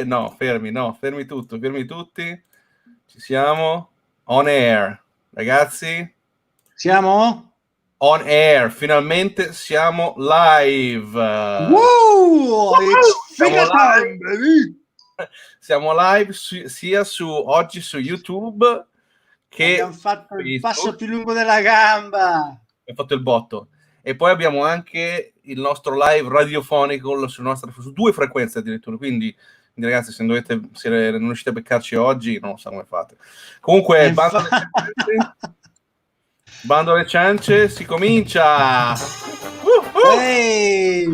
No, fermi tutti. Ci siamo? On air, ragazzi. Siamo? On air, finalmente siamo live. Woo! It's FIKA time, baby! Siamo live sia oggi su YouTube che abbiamo fatto il Facebook. passo più lungo della gamba. Abbiamo fatto il botto. E poi abbiamo anche il nostro live radiofonico su 2 frequenze addirittura, quindi ragazzi, se non riuscite a beccarci oggi, non so come fate. Comunque, bando alle ciance, si comincia! Hey,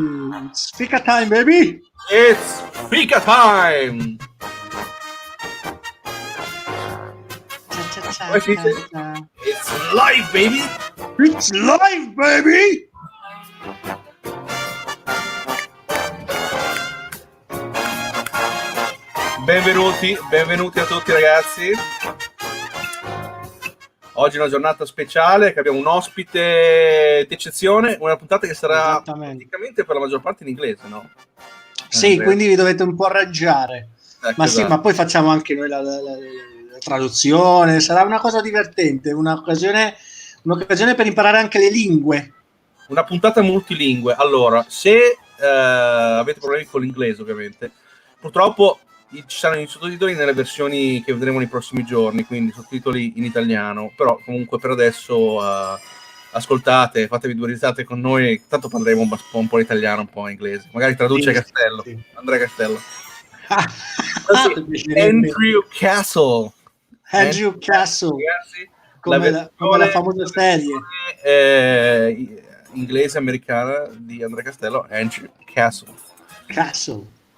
it's FIKA time, baby! It's FIKA time! Come si dice? It's live, baby! It's live, baby! Benvenuti a tutti, ragazzi. Oggi è una giornata speciale, che abbiamo un ospite d'eccezione, una puntata che sarà praticamente per la maggior parte in inglese, no? Sì, quindi vi dovete un po' arrangiare. Ecco, ma esatto. Sì, ma poi facciamo anche noi la traduzione, sarà una cosa divertente, un'occasione per imparare anche le lingue. Una puntata multilingue. Allora, se avete problemi con l'inglese, ovviamente, purtroppo ci saranno i sottotitoli nelle versioni che vedremo nei prossimi giorni, quindi sottotitoli in italiano, però comunque per adesso ascoltate, fatevi 2 risate con noi, tanto parleremo un po' italiano, un po' inglese. Magari traduce Castello, sì. Andrea Castello. Andrea Castello. Andrew Castle, come la famosa serie inglese americana di Andrea Castello, Andrew Castle.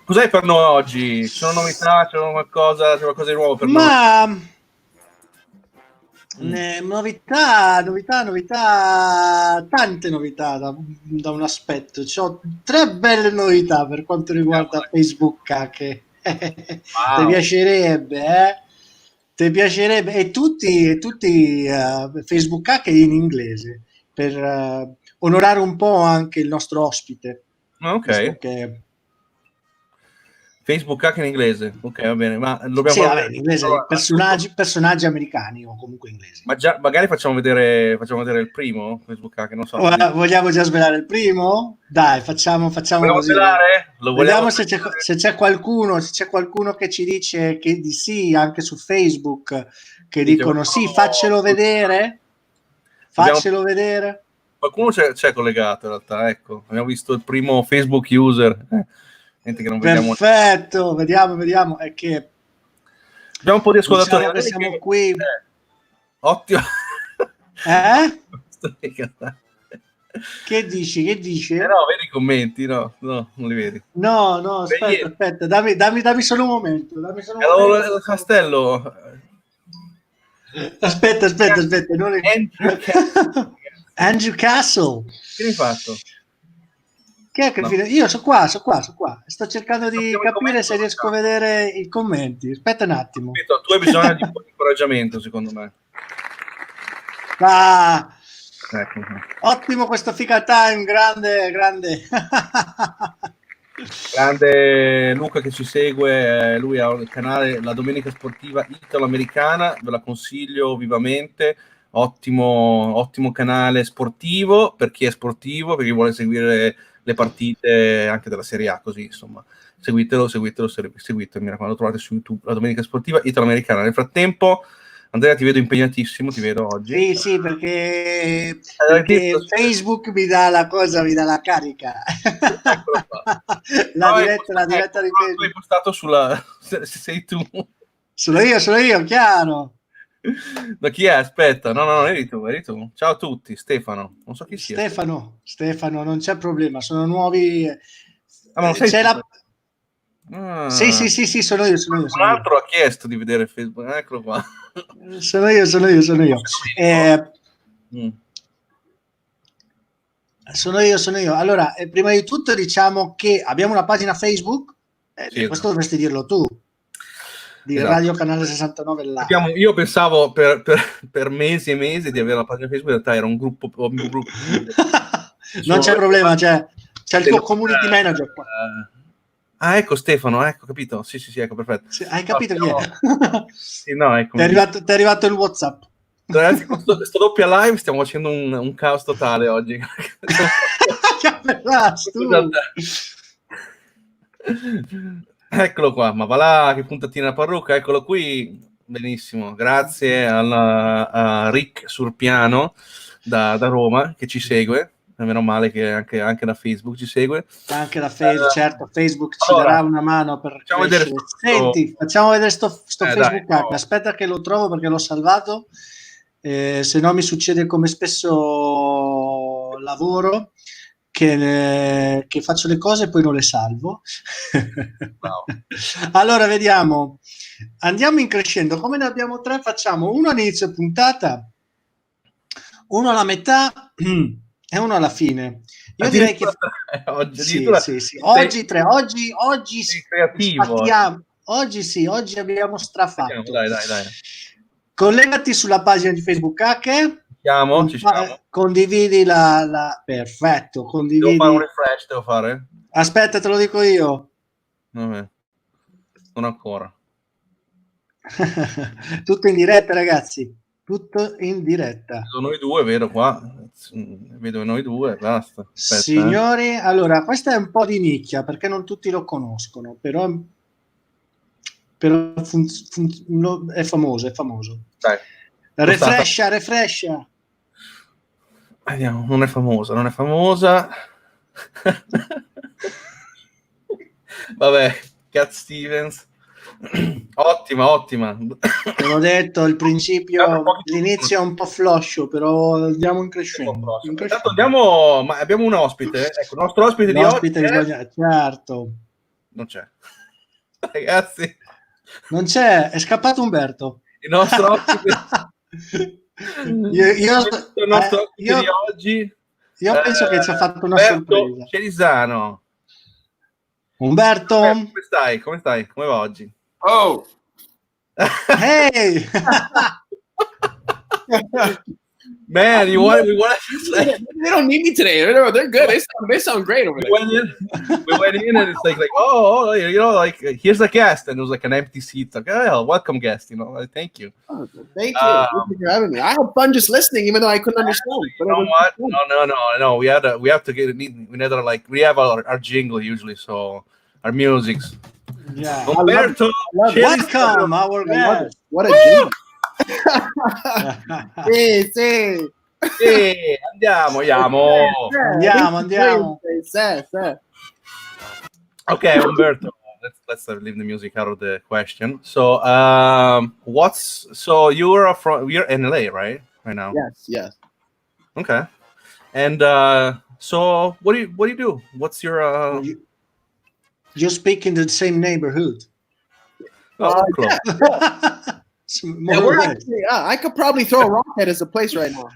Cos'hai per noi oggi? Ci sono novità? C'è qualcosa di nuovo per noi? Novità, tante novità da un aspetto. C'ho 3 belle novità per quanto riguarda Facebook, che ti piacerebbe, Ti piacerebbe, e tutti Facebook hack in inglese, per onorare un po' anche il nostro ospite. Ok. Facebook hack in inglese, ok, va bene, ma dobbiamo in inglese, personaggi americani o comunque inglesi. Ma già, magari facciamo vedere il primo Facebook hack, non so. Vogliamo già svelare il primo? Dai, facciamo così. Vediamo se c'è qualcuno che ci dice che di sì, anche su Facebook, che dicono sì, faccelo vedere. Qualcuno c'è collegato in realtà, ecco, abbiamo visto il primo Facebook user. Che non Perfetto, vediamo. È che abbiamo un po' di ascoltatori. Diciamo che siamo qui. Ottimo. Che dici? No, vedi i commenti, no, non li vedi. No, aspetta, dammi solo un momento. Allora, Castello. Aspetta. Andrew Castle. Che hai fatto? Che è che io sono qua. Sto cercando di capire se riesco a vedere i commenti. Aspetta un attimo. Tu hai bisogno di un po' di incoraggiamento, secondo me. Ecco. Ottimo questo FIKA time, grande. Grande Luca che ci segue, lui ha il canale La Domenica Sportiva Italo-Americana, ve la consiglio vivamente. Ottimo canale sportivo per chi è sportivo, per chi vuole seguire le partite anche della Serie A, così insomma. Seguitelo, mi raccomando, trovate su YouTube La Domenica Sportiva Italo-Americana. Nel frattempo, Andrea, ti vedo impegnatissimo, oggi. Sì, perché Facebook mi dà la carica. la diretta di Facebook. Hai postato sei tu. Sono io, chiaro. Da chi è? Aspetta, no, eri tu. Ciao a tutti, Stefano. Non so chi sia. Stefano, non c'è problema, sono nuovi. Ma non sei c'è tu? Sì, sono io. Un altro ha chiesto di vedere Facebook, eccolo qua. Sono io. Sono io. Allora, prima di tutto diciamo che abbiamo una pagina Facebook, questo dovresti dirlo tu, di esatto. Radio Canale 69 là. Io pensavo per mesi e mesi di avere la pagina Facebook, in realtà era un gruppo. Non c'è problema, c'è C'è il tuo community manager qua. Ecco Stefano, ecco, capito? Sì, ecco, perfetto. Sì, hai capito chi è? Sì, no, ecco. Ti è arrivato il WhatsApp. Ragazzi, questo doppia live stiamo facendo un caos totale oggi. Eccolo qua, ma va là, che puntatina la parrucca, eccolo qui, benissimo, grazie a Rick Surpiano da Roma che ci segue, meno male che anche da Facebook ci segue. Anche da Facebook, certo, Facebook ci darà una mano per crescere. Senti, facciamo vedere sto Facebook dai, aspetta che lo trovo perché l'ho salvato, se no mi succede come spesso lavoro, che faccio le cose e poi non le salvo. Wow. Allora vediamo, andiamo in crescendo, come ne abbiamo 3 facciamo uno all'inizio puntata, uno alla metà e uno alla fine. Io direi che oggi tre, oggi sfatiamo, oggi abbiamo strafatto. Dai. Collegati sulla pagina di Facebook Hacker. Ci siamo. Condividi perfetto, condividi. Devo fare un refresh, devo fare? Aspetta, te lo dico io. Vabbè. Non ancora. Tutto in diretta, ragazzi. Tutto in diretta. Vedo noi due, vero qua? Vedo noi due, basta. Aspetta, signori, allora, questa è un po' di nicchia perché non tutti lo conoscono, però è famoso. Dai. Refrescia. Vediamo, non è famosa. Vabbè, Cat Stevens. Ottima. Te l'ho detto, il principio, l'inizio è un po' floscio, però andiamo in crescendo. Intanto andiamo, ma abbiamo un ospite. Ecco, il nostro ospite di oggi. Certo. Non c'è. Ragazzi. Non c'è, è scappato Umberto. Il nostro ospite. Il nostro ospite di oggi. Io penso che ci ha fatto una sorpresa. Cerisano. Umberto. Come stai? Come va oggi? Oh. Hey. Man, we want they don't need me today. They're good. They sound great over there. We went in and it's like oh, you know, like here's a guest, and it was like an empty seat. Like, oh, welcome guest, you know. Like, thank you. Oh, thank you. Thank you for having me. I had fun just listening, even though I couldn't understand. You know what? No. We have to get. We have our jingle usually, so our music's. Yeah. Umberto, welcome our guest. What a jingle. Sì, andiamo. Okay, Umberto, let's leave the music out of the question. So, you're in LA, right now? Yes. Okay. And so what do you do? What's your You speak in the same neighborhood. Close. I could probably throw a rock at his place right now.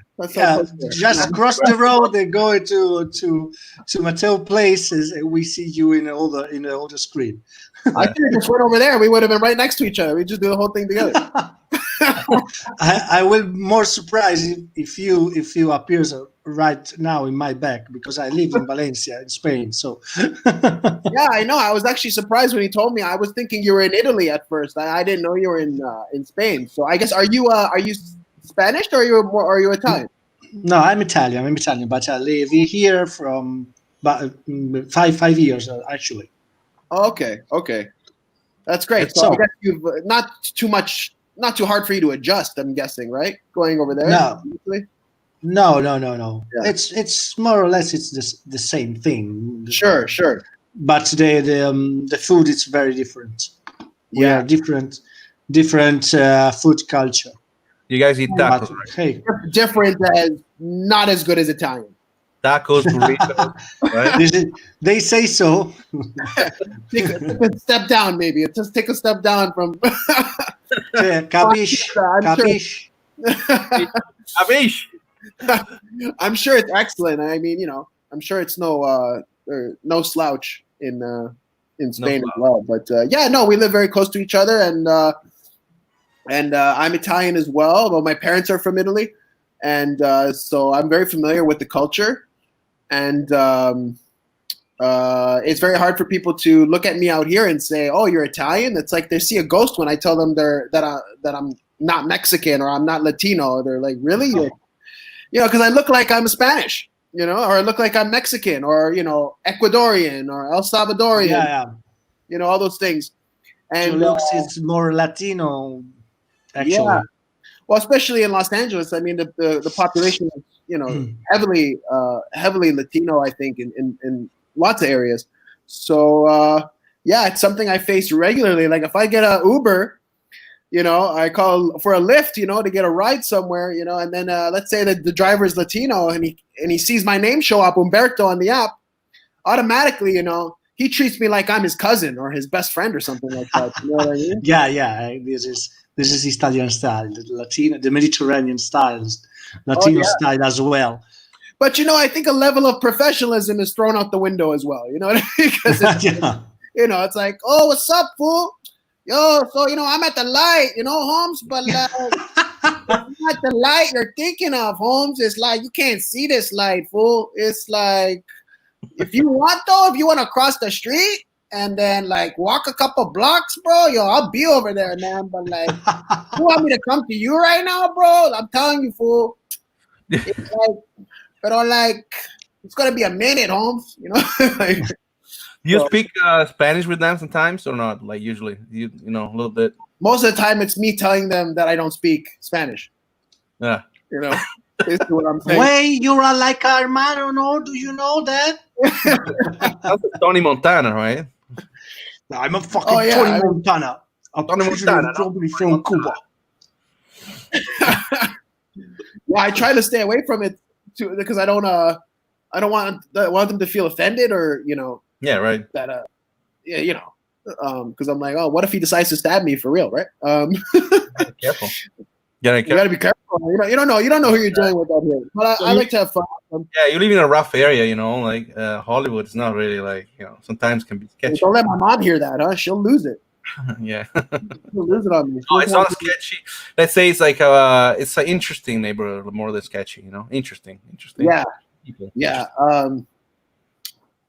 Just cross the road and go to Matteo Places, and we see you in all the screen. I could have just went over there. We would have been right next to each other. We just do the whole thing together. I will more surprised if you appears right now in my back, because I live in Valencia in Spain. So yeah, I know. I was actually surprised when he told me. I was thinking you were in Italy at first. I didn't know you were in Spain. So I guess are you Spanish or are you Italian? No, I'm Italian, but I live here from about 5 years actually. Oh, okay. That's great. So I guess you've not too hard for you to adjust, I'm guessing, right? Going over there. No. Yeah. It's more or less the same thing. Sure. But the food is very different. We are different food culture. You guys eat tacos, right? Hey, different as not as good as Italian. Tacos, burritos, right? They say so. Take a step down, maybe. Just take a step down from. Capish. I'm sure it's excellent. I mean, I'm sure it's no slouch in Spain as well. But we live very close to each other, and I'm Italian as well. Well, my parents are from Italy, and so I'm very familiar with the culture. And it's very hard for people to look at me out here and say, "Oh, you're Italian." It's like they see a ghost when I tell them that I'm not Mexican or I'm not Latino. They're like, "Really?" Because I look like I'm Spanish, or I look like I'm Mexican or Ecuadorian or El Salvadorian. All those things. And your looks is more Latino, actually. Yeah. Well, especially in Los Angeles, I mean, the population is, heavily Latino, I think, in lots of areas. So, it's something I face regularly. Like if I get a Uber, I call for a Lyft, to get a ride somewhere, and then let's say that the driver is Latino and he sees my name show up, Umberto, on the app, automatically, he treats me like I'm his cousin or his best friend or something like that. You know what I mean? Yeah. This is Italian style, the Mediterranean style, Latino style as well. But I think a level of professionalism is thrown out the window as well. You know what I mean? Because it's like, oh, what's up, fool? Yo, so I'm at the light, Holmes, but not the light you're thinking of, Holmes. It's like you can't see this light, fool. It's like if you want to cross the street and then like walk a couple blocks, bro, I'll be over there, man. But like, you want me to come to you right now, bro? I'm telling you, fool. It's like, but like, it's gonna be a minute, Holmes. Like, you speak Spanish with them sometimes or not? Like usually, a little bit. Most of the time, it's me telling them that I don't speak Spanish. Yeah. Basically what I'm saying. Wait, you are like a hermano, no? Do you know that? That's Tony Montana, right? I'm a fucking Tony Montana. I'm Tony Montana, from Cuba. I try to stay away from it too because I don't want them to feel offended or Yeah, right. That because I'm like, oh, what if he decides to stab me for real, right? Careful. You gotta be careful. You don't know who you're dealing with out here. But I like to have fun. Yeah, you live in a rough area, like Hollywood is not really like, sometimes can be sketchy. Don't let my mom hear that, huh? She'll lose it. Yeah. She'll lose it on me. No, it's not sketchy. Let's say it's like it's an interesting neighborhood more than sketchy, Interesting. Yeah. People. Yeah.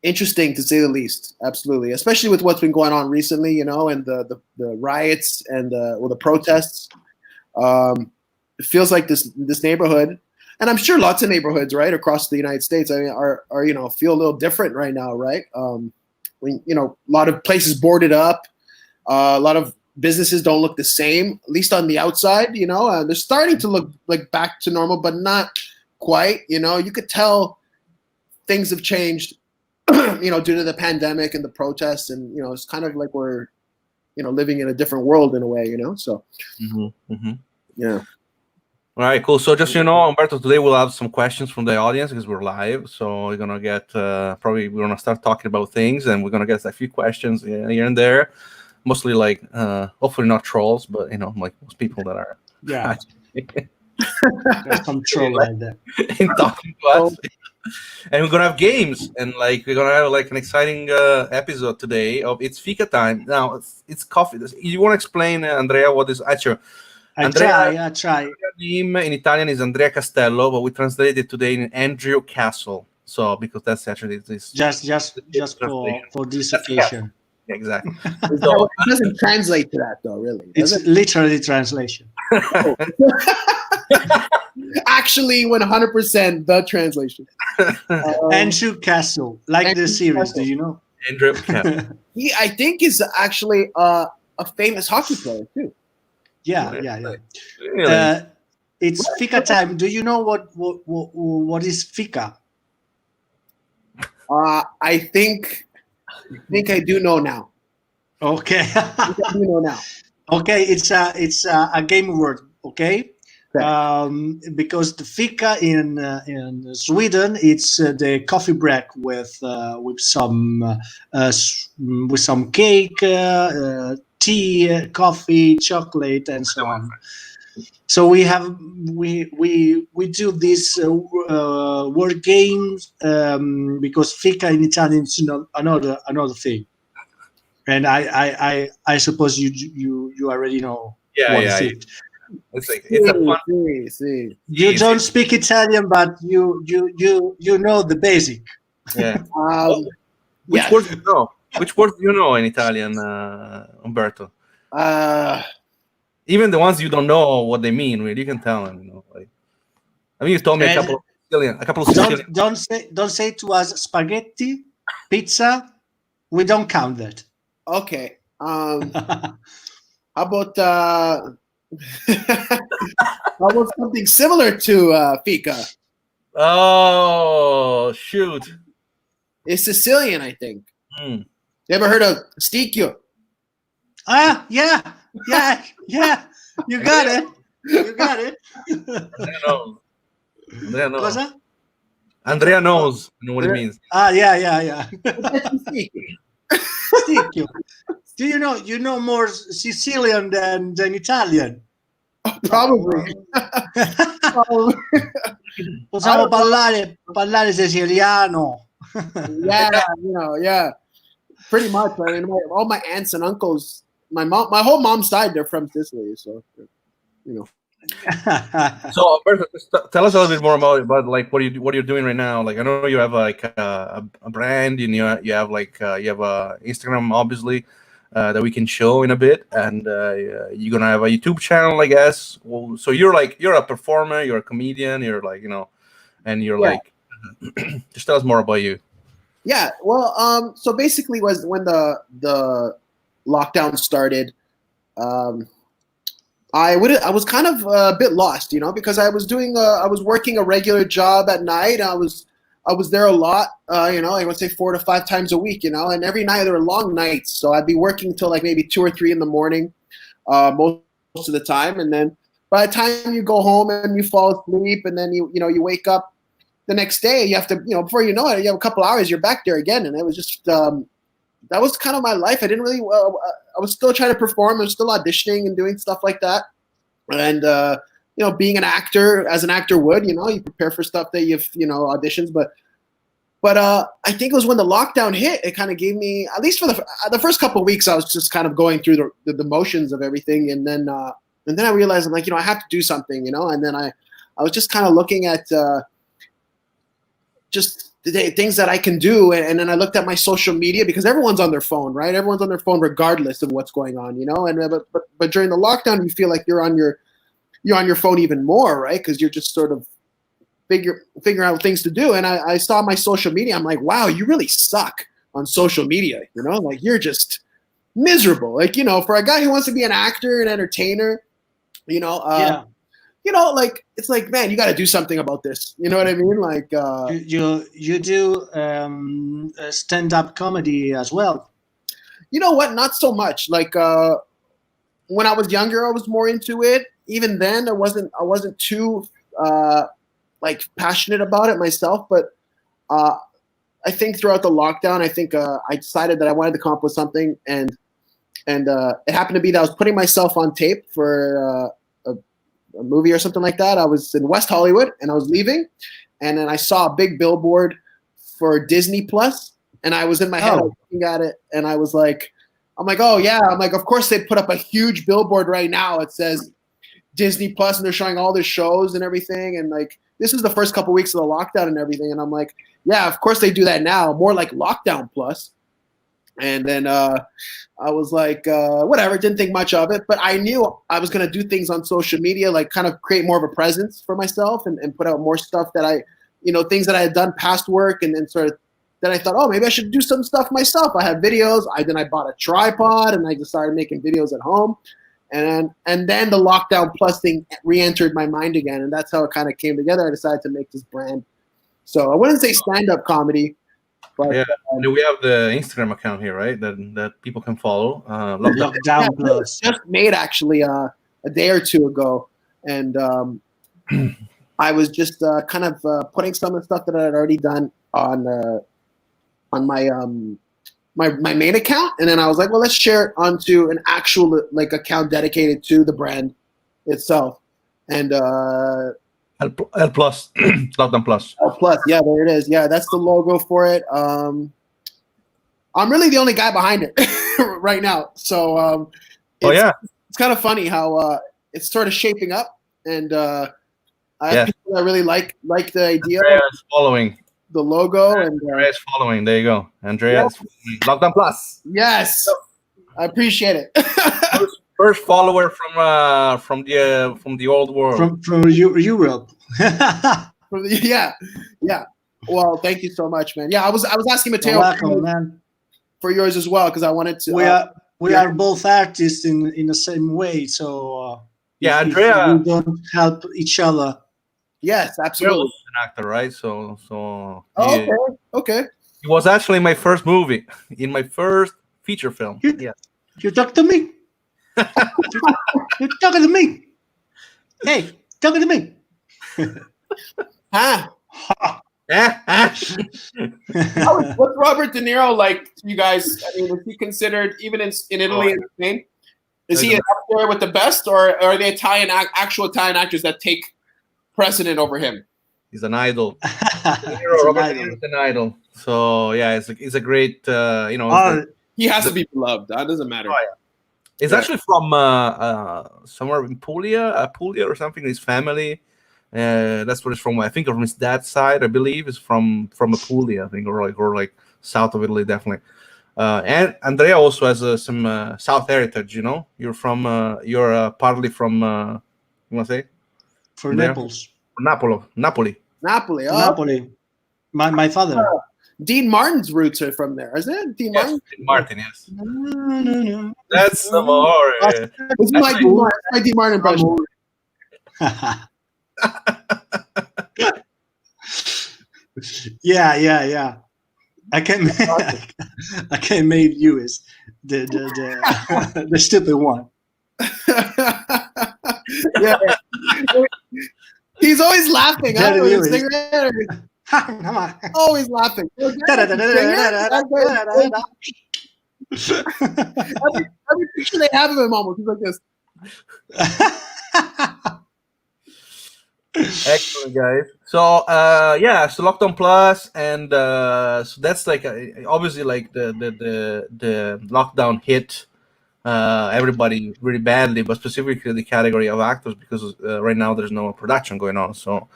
Interesting to say the least. Absolutely. Especially with what's been going on recently, and the riots and the protests. It feels like this neighborhood, and I'm sure lots of neighborhoods, right, across the United States, I mean, are feel a little different right now, right? When a lot of places boarded up, a lot of businesses don't look the same, at least on the outside. They're starting to look like back to normal, but not quite. You could tell things have changed, due to the pandemic and the protests, and it's kind of like we're living in a different world in a way, so. Yeah. All right, cool. So just Umberto, today we'll have some questions from the audience because we're live. So we're gonna get we're gonna start talking about things, and we're gonna get a few questions here and there, mostly like hopefully not trolls, but like most people that are. Yeah. There's some troll like that. In talking to us. And we're gonna have games, and like we're gonna have like an exciting episode today of It's FIKA time. Now it's coffee. You want to explain, Andrea, what is actually? I try. Name in Italian is Andrea Castello, but we translated it today in Andrea Castle. So because that's actually this. Just for this occasion. Yeah, exactly. So it doesn't translate to that though, really. It's literally translation. Actually, 100% the translation. Andrew Castle, like the series. Do you know? Andrew Castle. He, I think, is actually a famous hockey player too. Yeah. Really? It's FIKA time. Do you know what is FIKA? I think I do know now. Okay. I do know now. Okay, it's a game word. Okay. Because the FIKA in Sweden, it's the coffee break with some cake, tea, coffee, chocolate, and so on. So we do this word games because FIKA in Italian is another thing, and I suppose you already know. Yeah. It's like it's a fun. You don't speak Italian, but you know the basic. Yeah. Which words do you know? Which words do you know in Italian, Umberto? Even the ones you don't know what they mean, really, you can tell them. You know, like, I mean, you told me a couple of Sicilian. Don't say to us spaghetti, pizza. We don't count that. Okay. How about how about something similar to FIKA? Oh, shoot. It's Sicilian, I think. Mm. You ever heard of sticchio? Yeah. You got it. Andrea knows. Cosa? Andrea knows what it means. Yeah. Sticchio. Do you know more Sicilian than Italian? Probably. Possiamo parlare siciliano. Yeah. Pretty much. I mean, all my aunts and uncles, my whole mom's side, they're from Sicily, so you know. So, Alberto, tell us a little bit more about like what you're doing right now. Like, I know you have like a brand, and you have like you have a Instagram, obviously, that we can show in a bit, and you're gonna have a YouTube channel, I guess. Well, so you're a performer, you're a comedian, you're like, you know, and you're like, just tell us more about you. Yeah, well, so basically, was when the lockdown started, I was kind of a bit lost, you know, because I was working a regular job at night. I was there a lot, you know, I would say 4 to 5 times a week, you know, and every night there were long nights, so I'd be working till like maybe 2 or 3 in the morning, most of the time, and then by the time you go home and you fall asleep, and then you wake up the next day, you have to, you know, before you know it, you have a couple hours, you're back there again. And it was just, that was kind of my life. I didn't really, I was still trying to perform. I was still auditioning and doing stuff like that. And, you know, being an actor, as an actor would, you know, you prepare for stuff that you've, you know, auditions. But I think it was when the lockdown hit, it kind of gave me, at least for the first couple of weeks, I was just kind of going through the motions of everything. And then I realized, I'm like, you know, I have to do something, you know. And then I was just kind of looking at, just the things that I can do, and then I looked at my social media, because everyone's on their phone, right? Everyone's on their phone regardless of what's going on, you know. And but during the lockdown, you feel like you're on your phone even more, right? Because you're just sort of figuring out things to do. And I saw my social media. I'm like, wow, you really suck on social media, you know. Like, you're just miserable. Like, you know, for a guy who wants to be an actor and entertainer, you know. You know, like, it's like, man, you got to do something about this. You know what I mean? Like, you do stand-up comedy as well. You know what? Not so much. Like, when I was younger, I was more into it. Even then, I wasn't too like passionate about it myself. But I think throughout the lockdown, I think I decided that I wanted to come up with something, and it happened to be that I was putting myself on tape for a movie or something like that. I was in West Hollywood and I was leaving, and then I saw a big billboard for Disney Plus, and I was in my head looking at it, and I'm like, oh yeah, I'm like, of course they put up a huge billboard right now. It says Disney Plus, and they're showing all the shows and everything, and like, this is the first couple weeks of the lockdown and everything, and I'm like, yeah, of course they do that now, more like Lockdown Plus. And then I was like, whatever, didn't think much of it. But I knew I was going to do things on social media, like kind of create more of a presence for myself, and put out more stuff that things that I had done past work. And then then I thought, oh, maybe I should do some stuff myself. I had videos. Then I bought a tripod, and I just started making videos at home. And then the Lockdown Plus thing re-entered my mind again. And that's how it kind of came together. I decided to make this brand. So I wouldn't say stand-up comedy. But, yeah, we have the Instagram account here, right? That people can follow. Lockdown Plus. Just made actually a day or two ago, and I was just kind of putting some of the stuff that I had already done on my my main account, and then I was like, well, let's share it onto an actual like account dedicated to the brand itself, and. L Plus, Lockdown Plus. L Plus, yeah, there it is. Yeah, that's the logo for it. I'm really the only guy behind it right now. So it's kind of funny how it's sort of shaping up, and I have people that really like the idea. Andrea's following. the logo. And Andrea's following. There you go. Andrea is Lockdown Plus. Yes, I appreciate it. First follower from the old world. From Europe. Yeah. Well, thank you so much, man. Yeah, I was asking Matteo Welcome, man. for yours as well because I wanted to. We are both artists in the same way, so yeah, if Andrea. we don't help each other. Yes, absolutely. An actor, right? So. Okay. It was actually my first movie, in my first feature film. You talk to me. You're talking to me. Hey, talking to me. What's Robert De Niro like to you guys? I mean, is he considered, even in Italy and Spain, is he up there with the best, or are they actual Italian actors that take precedent over him? He's an idol. Robert De Niro is an idol. So yeah, it's a great he has to be beloved. That doesn't matter. Oh, yeah. He's actually from somewhere in Puglia or something. His family, that's where he's from. I think from his dad's side, I believe, is from Puglia, I think, or like south of Italy, definitely. And Andrea also has some South heritage. You know, you're partly from. You want to say? From Naples. Napoli. Napoli. Oh. Napoli. My father. Dean Martin's roots are from there, isn't it? Dean Martin? Dean Martin, yes. No. That's the more. It's my Dean Martin impression. Yeah. I can make you as the stupid one. Yeah. He's always laughing. I don't know, Come on. Always laughing. Every picture they have of him almost, he's like this. Excellent, guys. So so Lockdown Plus, and so that's like obviously like the lockdown hit everybody really badly, but specifically the category of actors, because right now there's no production going on. So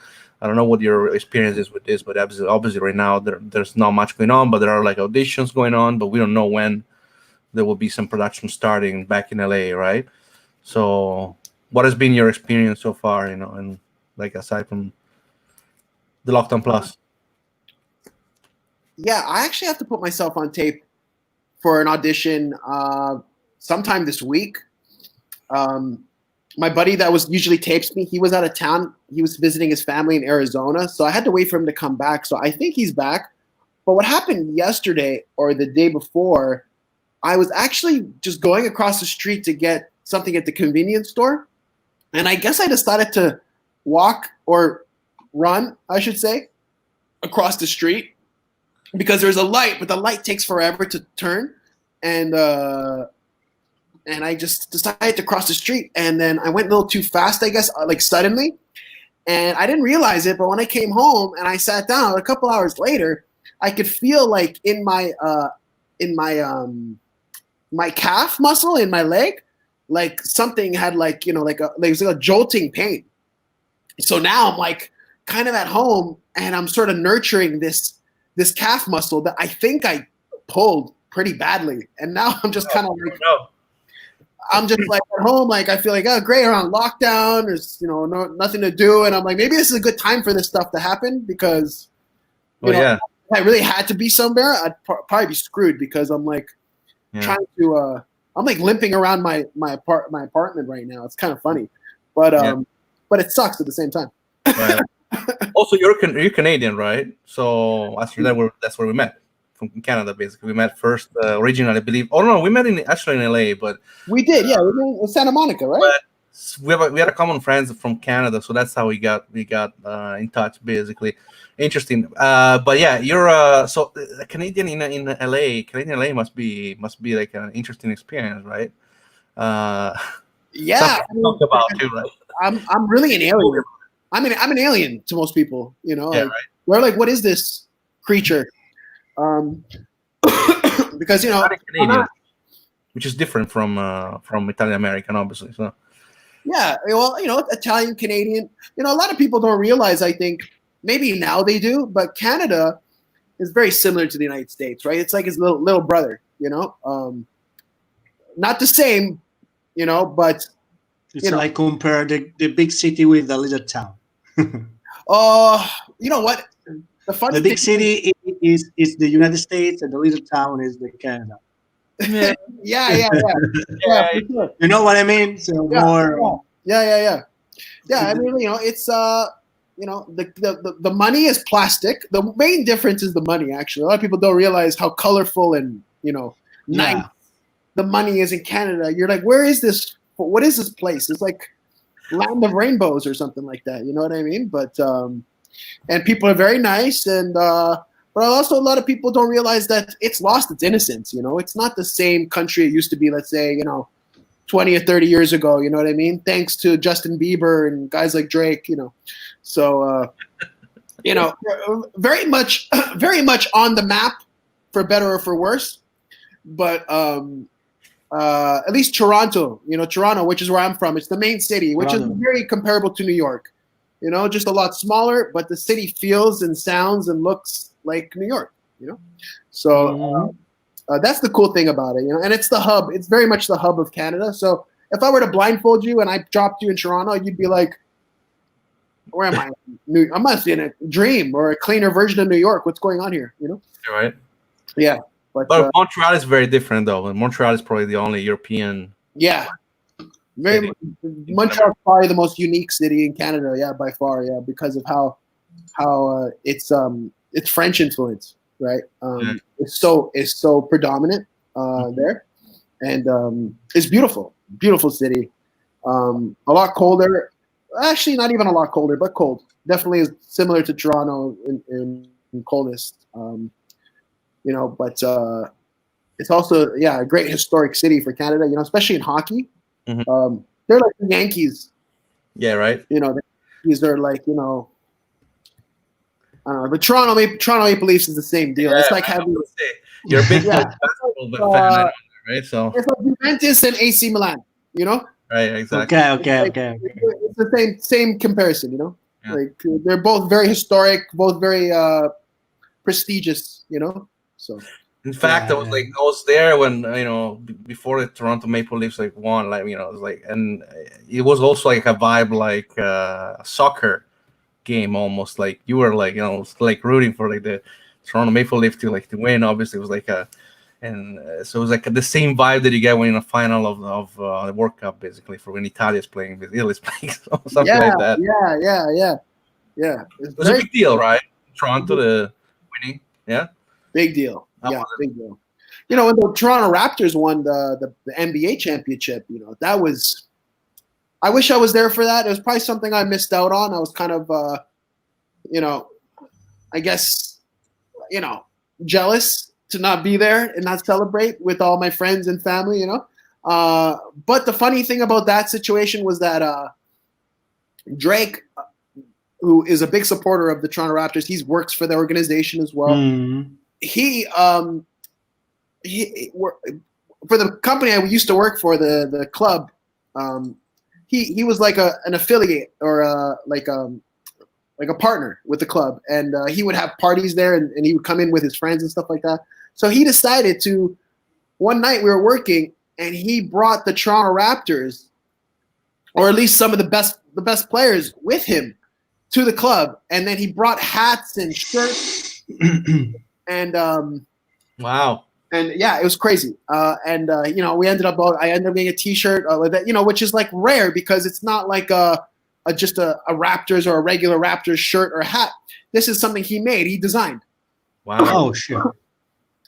I don't know what your experience is with this, but obviously right now there's not much going on, but there are like auditions going on, but we don't know when there will be some production starting back in LA, right? So what has been your experience so far, and like aside from the Lockdown Plus? Yeah, I actually have to put myself on tape for an audition sometime this week. My buddy that usually tapes me, he was out of town. He was visiting his family in Arizona, so I had to wait for him to come back. So I think he's back. But what happened yesterday or the day before, I was actually just going across the street to get something at the convenience store. And I guess I decided to walk or run, I should say, across the street because there's a light, but the light takes forever to turn. And I just decided to cross the street, and then I went a little too fast, I guess, like suddenly, and I didn't realize it. But when I came home and I sat down, a couple hours later, I could feel like in my calf muscle in my leg, like something had like a jolting pain. So now I'm like kind of at home, and I'm sort of nurturing this calf muscle that I think I pulled pretty badly, and now I'm just kind of like. I'm just like at home, like I feel like, oh great, around lockdown, there's nothing to do, and I'm like, maybe this is a good time for this stuff to happen because if I really had to be somewhere, I'd probably be screwed because I'm like trying to I'm like limping around my apartment right now. It's kind of funny, but it sucks at the same time. Right. Also, you're Canadian, right? So after that, that's where we met. From Canada, basically. We met first originally, I believe. Oh no, we met in LA, but we did, yeah. We met in Santa Monica, right? But we had a common friends from Canada, so that's how we got in touch, basically. Interesting. But yeah, you're so a Canadian in LA. Canadian LA must be like an interesting experience, right? Yeah. Talk about too, right? I'm really an alien. I'm an alien to most people, Yeah, like, right. We're like, what is this creature? Because Canadian, which is different from Italian American, obviously. So yeah, well, Italian Canadian. A lot of people don't realize. I think maybe now they do, but Canada is very similar to the United States, right? It's like his little brother, not the same, but it's like compare the big city with the little town. You know what? The big city is the United States, and the little town is the Canada. Yeah. For sure. You know what I mean? So more. Yeah. I mean, it's the money is plastic. The main difference is the money. Actually, a lot of people don't realize how colorful and nice the money is in Canada. You're like, where is this? What is this place? It's like land of rainbows or something like that. You know what I mean? But and people are very nice, and but also a lot of people don't realize that it's lost its innocence. It's not the same country it used to be. Let's say 20 or 30 years ago. You know what I mean? Thanks to Justin Bieber and guys like Drake. So very much on the map, for better or for worse. But at least Toronto, which is where I'm from, it's the main city, which is very comparable to New York. Just a lot smaller, but the city feels and sounds and looks like New York. So that's the cool thing about it. And it's the hub. It's very much the hub of Canada. So if I were to blindfold you and I dropped you in Toronto, you'd be like, "Where am I? I must be in a dream or a cleaner version of New York. What's going on here?" Right. Yeah. But Montreal is very different, though. Montreal is probably the only European. Yeah. Montreal is probably the most unique city in Canada. Yeah, by far. Yeah, because of how it's French influence, right? It's so predominant there, and it's beautiful city. A lot colder. Actually, not even a lot colder, but cold. Definitely is similar to Toronto in coldest. But it's also a great historic city for Canada. Especially in hockey. Mm-hmm. They're like the Yankees. Yeah, right. The Yankees are like I don't know. But Toronto Maple Leafs is the same deal. It's like having you're a big basketball fan, right? So it's like Juventus and AC Milan. Right. Exactly. Okay. It's the same comparison. Yeah. Like they're both very historic, both very prestigious. So. In fact, I was there when before the Toronto Maple Leafs won. It was and it was also like a vibe like a soccer game almost. Like you were rooting for the Toronto Maple Leafs to win. Obviously, it was so it was like the same vibe that you get when in a final of the World Cup, basically, for when Italy is playing with Italy is playing something like that. Yeah. It was a big deal, right? Toronto the winning, yeah. Big deal. Yeah, big deal. When the Toronto Raptors won the NBA championship, that was. I wish I was there for that. It was probably something I missed out on. I was kind of, I guess, jealous to not be there and not celebrate with all my friends and family. But the funny thing about that situation was that Drake, who is a big supporter of the Toronto Raptors, he works for the organization as well. Mm. He for the company I used to work for, the club, he was like an affiliate or a partner with the club, and he would have parties there, and he would come in with his friends and stuff like that. So he decided to, one night we were working, and he brought the Toronto Raptors, or at least some of the best players, with him to the club, and then he brought hats and shirts. And wow, and it was crazy. I ended up getting a T-shirt with that, which is like rare because it's not like just a Raptors or a regular Raptors shirt or hat. This is something he made, he designed. Wow. Oh shit.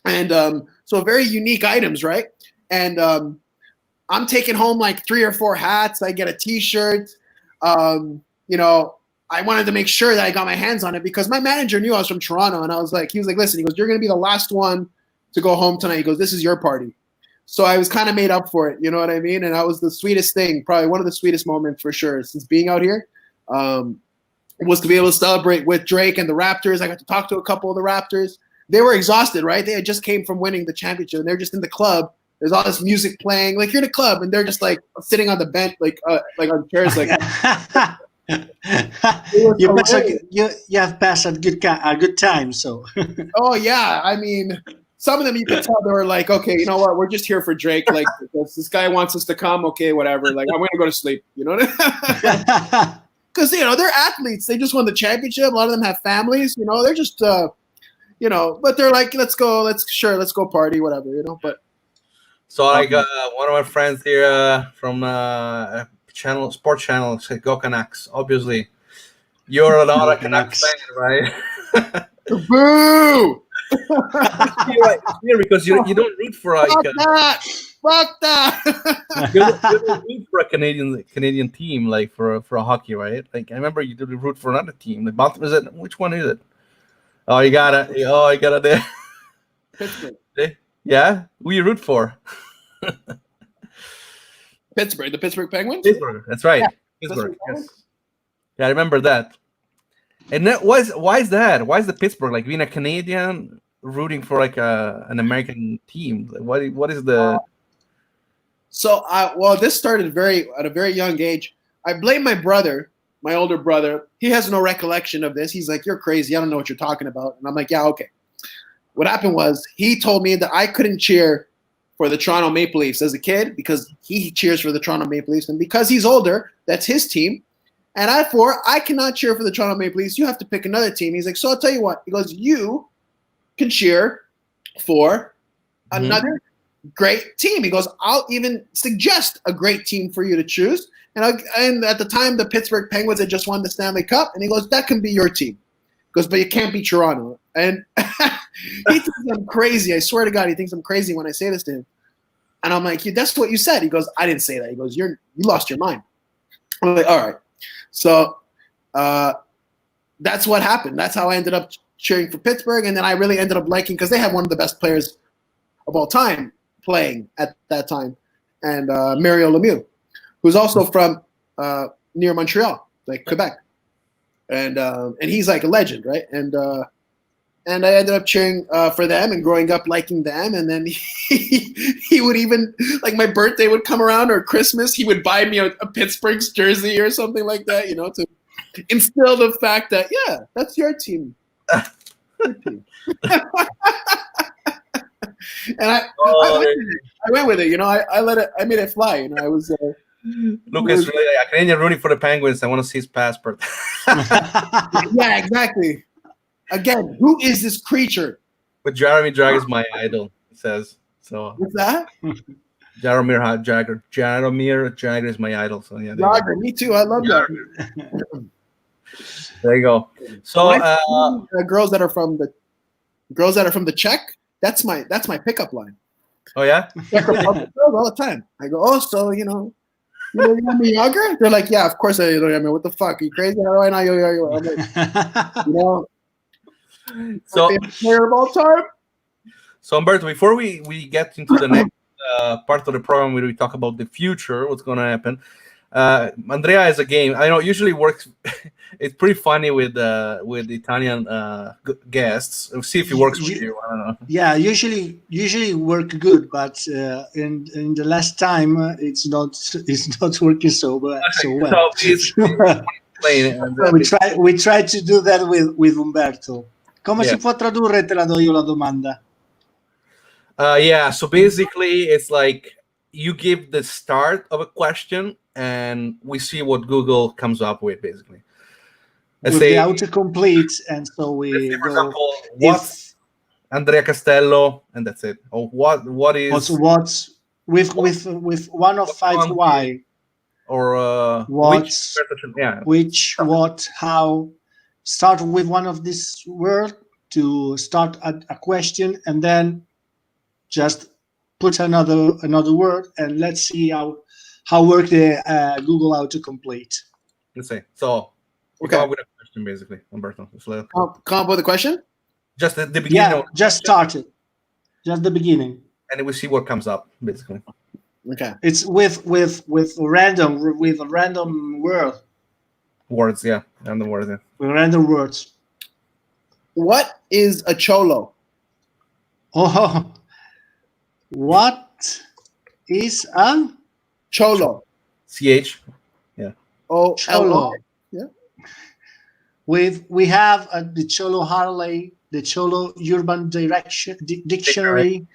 And so very unique items, right? And I'm taking home like 3 or 4 hats. I get a T-shirt. I wanted to make sure that I got my hands on it because my manager knew I was from Toronto, and he was like, listen, he goes, you're going to be the last one to go home tonight. He goes, this is your party. So I was kind of made up for it. You know what I mean? And that was the sweetest thing, probably one of the sweetest moments for sure since being out here, was to be able to celebrate with Drake and the Raptors. I got to talk to a couple of the Raptors. They were exhausted, right? They had just came from winning the championship, and they're just in the club. There's all this music playing. Like, you're in a club, and they're just like sitting on the bench, like on chairs, like You have passed a good time. So Oh yeah, I mean, some of them you could tell they were like, okay, you know what, we're just here for Drake. Like this guy wants us to come, okay, whatever. Like I'm gonna go to sleep, you know. Because they're athletes. They just won the championship. A lot of them have families. They're just but they're like, let's go party, whatever. But so I got one of my friends here from sports channel, Go Canucks. Obviously, you're a lot of Canucks fan, right? Boo! Here because you don't root for like fuck that. you don't root for a Canadian team, like for a hockey, right? Like I remember you did root for another team. Which one is it? Oh, you got it there. Pittsburgh. Yeah, who you root for? Pittsburgh, the Pittsburgh Penguins. Pittsburgh, that's right. Yeah. Pittsburgh. Yes. Yeah, I remember that. And why is that? Why is the Pittsburgh like being a Canadian rooting for like an American team? What is the? So this started at a very young age. I blame my brother, my older brother. He has no recollection of this. He's like, "You're crazy. I don't know what you're talking about." And I'm like, "Yeah, okay." What happened was he told me that I couldn't cheer for the Toronto Maple Leafs as a kid because he cheers for the Toronto Maple Leafs, and because he's older, that's his team. And I cannot cheer for the Toronto Maple Leafs. You have to pick another team. He's like, so I'll tell you what. He goes, you can cheer for another great team. He goes, I'll even suggest a great team for you to choose. And at the time, the Pittsburgh Penguins had just won the Stanley Cup. And he goes, that can be your team. He goes, but you can't be Toronto. And he thinks I'm crazy. I swear to God, he thinks I'm crazy when I say this to him. And I'm like, that's what you said. He goes, I didn't say that. He goes, you lost your mind. I'm like, all right. So that's what happened. That's how I ended up cheering for Pittsburgh. And then I really ended up liking, because they had one of the best players of all time playing at that time. And Mario Lemieux, who's also from near Montreal, like Quebec. And he's like a legend, right? And I ended up cheering for them and growing up liking them. And then he would even, like my birthday would come around or Christmas, he would buy me a Pittsburgh's jersey or something like that, to instill the fact that, yeah, that's your team. Your team. And I went with it, I made it fly. I was Lucas really a Canadian rooting for the Penguins. I want to see his passport. Yeah, exactly. Again, who is this creature? But Jaromir Jagr is my idol, it says. So what's that? Jaromir Jagr is my idol. So yeah. Jagr, me too. I love that. There you go. So girls that are from the Czech, that's my pickup line. Oh yeah? All the time. I go, oh, so you know Jagr? They're like, yeah, of course I know. I mean, what the fuck? Are you crazy? How do I know Jagr? I'm like, so player of all time. So Umberto, before we get into the next part of the program where we talk about the future, what's going to happen, Andrea has a game. I know it usually works. It's pretty funny with Italian guests. We'll see if it works with you. I don't know. Yeah, usually work good, but in the last time it's not working so well. We try to do that with Umberto. Come si può tradurre? Te la do io la domanda. Yeah, so basically it's like you give the start of a question and we see what Google comes up with, basically. Let's say the autocomplete, and so we for example, what's Andrea Castello, and that's it. Or what is what's with 1 of 5 why, or which what how. Start with one of this word to start a question, and then just put another word, and let's see how work the Google autocomplete. Let's see. So come up with a question, basically, Umberto. Come up with a question? Just at the beginning. Yeah, just start it. Just the beginning. And then we see what comes up, basically. Okay. It's with a random word. Words, yeah. Random words, yeah. Random words. What is a cholo? Oh, what is a cholo? CH, yeah. Oh, cholo. Yeah. We have the Cholo Harley, the Cholo Urban Dictionary,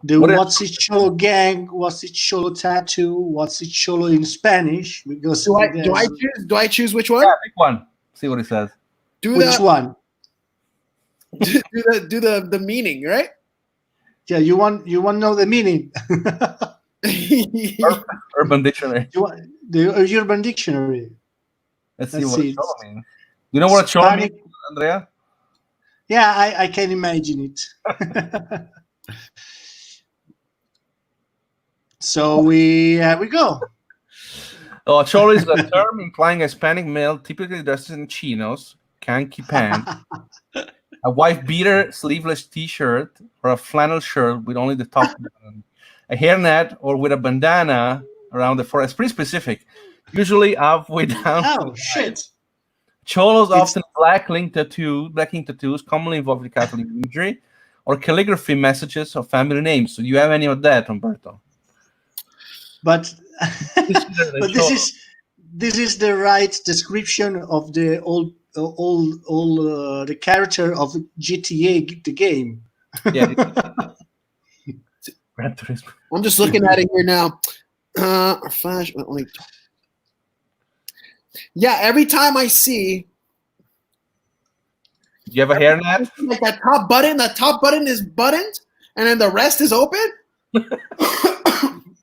the What's It Cholo Gang, What's It Cholo Tattoo, What's It Cholo in Spanish. Because do I choose which one? Yeah, pick one. See what it says. Which one? Do the meaning, right? Yeah, you want to know the meaning. Urban Dictionary. The Urban Dictionary. Let's see what cholo means. You know what cholo means, Andrea? Yeah, I can imagine it. So we go. Oh, cholo is a term implying a Hispanic male typically dressed in chinos, khaki pants, a wife beater, sleeveless T-shirt, or a flannel shirt with only the top button, a hairnet, or with a bandana around the forehead. It's pretty specific. Usually halfway down. Oh shit! Cholos often black ink tattoos, commonly involved with Catholic imagery, or calligraphy messages of family names. So, do you have any of that, Umberto? But this is the right description of the all the character of GTA the game. Yeah. I'm just looking at it here now. Flash. Yeah, every time I see. Do you have a hairnet? Like that top button is buttoned, and then the rest is open.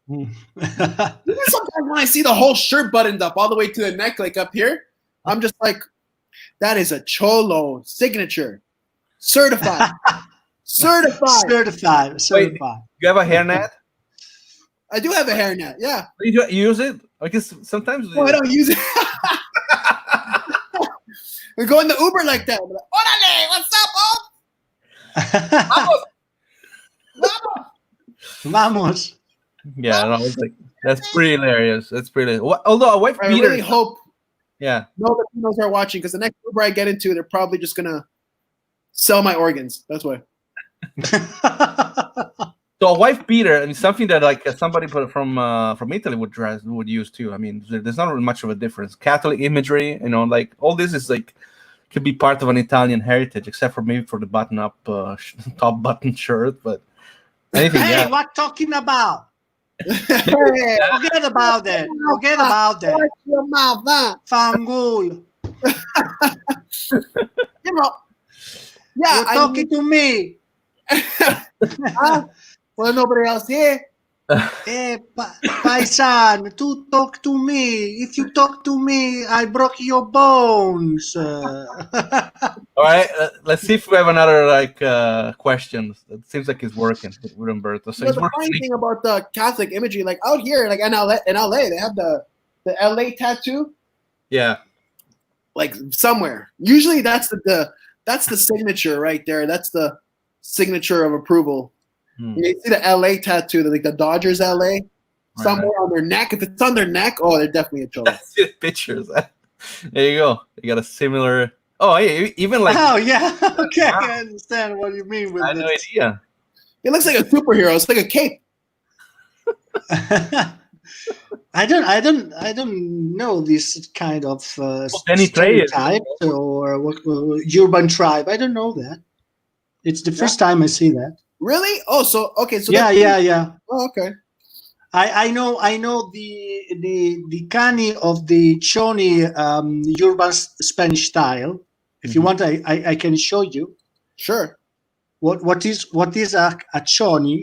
Sometimes when I see the whole shirt buttoned up all the way to the neck, like up here, I'm just like, that is a cholo signature. Certified. Certified. Wait, you have a hairnet? I do have a hairnet, yeah. You use it? Because sometimes... No, I don't use it. We go in the Uber like that. We're like, orale, what's up, oh? Vamos. Yeah, no, it's like, that's pretty hilarious. Although a wife beater... I really hope no Latinos are watching, because the next Uber I get into, they're probably just going to sell my organs. That's why. So a wife beater, I mean, something that like somebody from Italy would use too. I mean, there's not really much of a difference. Catholic imagery, like all this is like could be part of an Italian heritage, except for maybe for the button-up top button shirt. But anything, hey, what talking about? Forget about that. Watch your mouth, Fangul. Yeah, you're talking to me. Well, nobody else here. Paisan, to talk to me. If you talk to me, I broke your bones. All right, let's see if we have another question. It seems like it's working with Umberto. So the funny thing about the Catholic imagery, like out here, like in LA, they have the LA tattoo. Yeah. Like somewhere. Usually that's the signature right there. That's the signature of approval. You see the LA tattoo, like the Dodgers LA, somewhere on their neck. If it's on their neck, oh, they're definitely a cholo. See the pictures. There you go. You got a similar. Oh, hey, even like. Oh yeah. Okay, I understand what you mean with. I had no idea. It looks like a superhero. It's like a cape. I don't know this kind of stereotype or what urban tribe. I don't know that. It's the first time I see that. Really? Oh, so okay. So yeah. Oh, okay. I know the cani of the choni urban Spanish style. If you want, I can show you. Sure. What is a choni?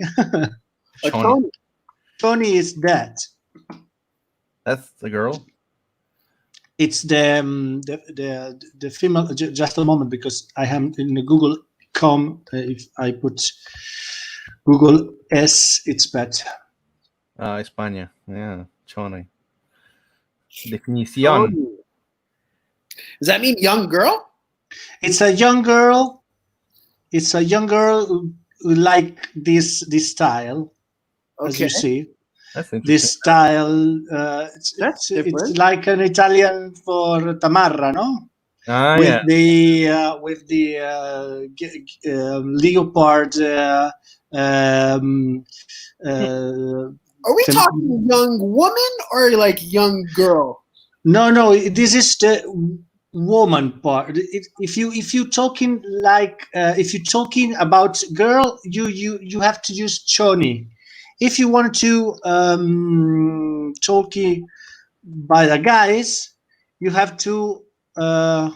A choni. Choni is that. That's the girl. It's the female. Just a moment, because I am in the Google.com. If I put Google S, it's better. España. Yeah, choni. Definición. Does that mean young girl? It's a young girl. It's a young girl who like this style, as you see. This style, it's like an Italian for Tamarra, no? With the leopard. Are we talking young woman or like young girl? No. This is the woman part. If you talking like if you're talking about girl, you have to use choni. If you want to talking by the guys, you have to That's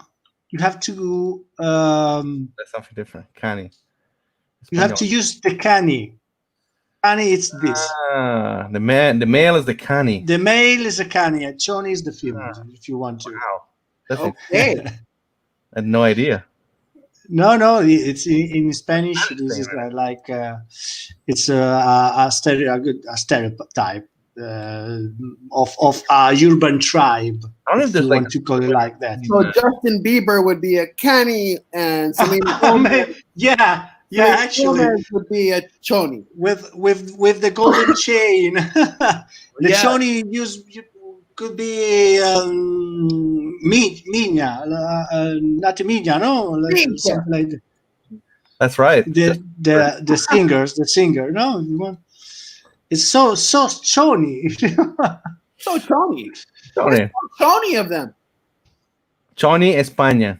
something different. Cani. you have to use the cani. Cani, it's this. The male is the cani. The male is a cani, and choni is the female. If you want to. Wow. That's Okay. I had no idea. No, it's in Spanish. This is like it's a stereotype of a urban tribe. I don't know if there's you like want to call it like that. So Justin Bieber would be a Cani, and Selena Gomez, yeah, actually, would be a Choni. With the golden chain. The Choni could be Minya, not Minya, no, something like that. That's right. The singer. No, it's so Choni. So Choni. Choni. Choni of them. Choni España.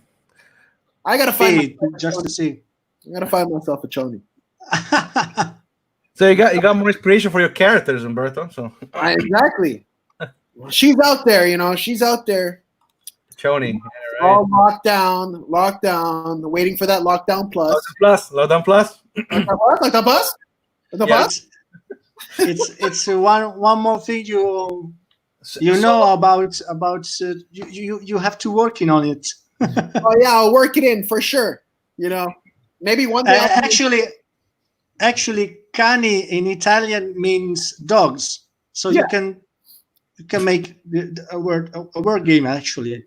I gotta find just to see. I gotta find myself a Choni. So you got more inspiration for your characters, Umberto. So exactly. She's out there, she's out there. Choni. Right. All locked down, waiting for that lockdown plus. Lockdown plus. Lockdown plus? It's one more thing you know about you have to work on it. Oh yeah, I'll work it in for sure. Maybe one day. Actually, cani in Italian means dogs, so you can make a word game actually.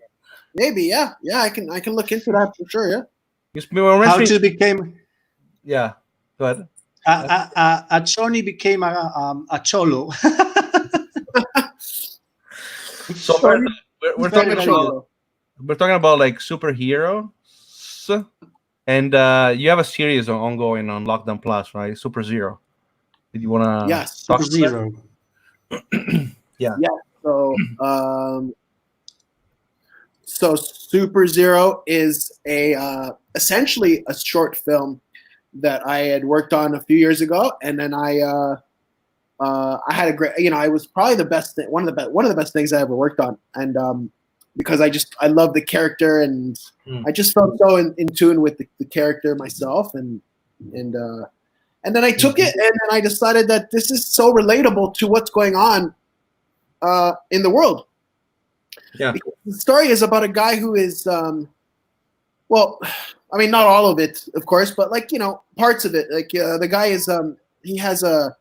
Maybe yeah. I can look into that for sure. Yeah. How to became? Yeah. Go ahead. A choni became a cholo. So we're talking about like superheroes, and you have a series ongoing on Lockdown Plus, right? Super Zero. Did you want to? Yes, Super Zero. Yeah. So Super Zero is essentially a short film that I had worked on a few years ago, and then I had a great, it was probably the best thing, one of the best things I ever worked on, and because I love the character, and I just felt so in tune with the character myself, and then I took it, and then I decided that this is so relatable to what's going on in the world. Yeah, because the story is about a guy who is, well, I mean, not all of it, of course, but like parts of it. Like the guy is, he has a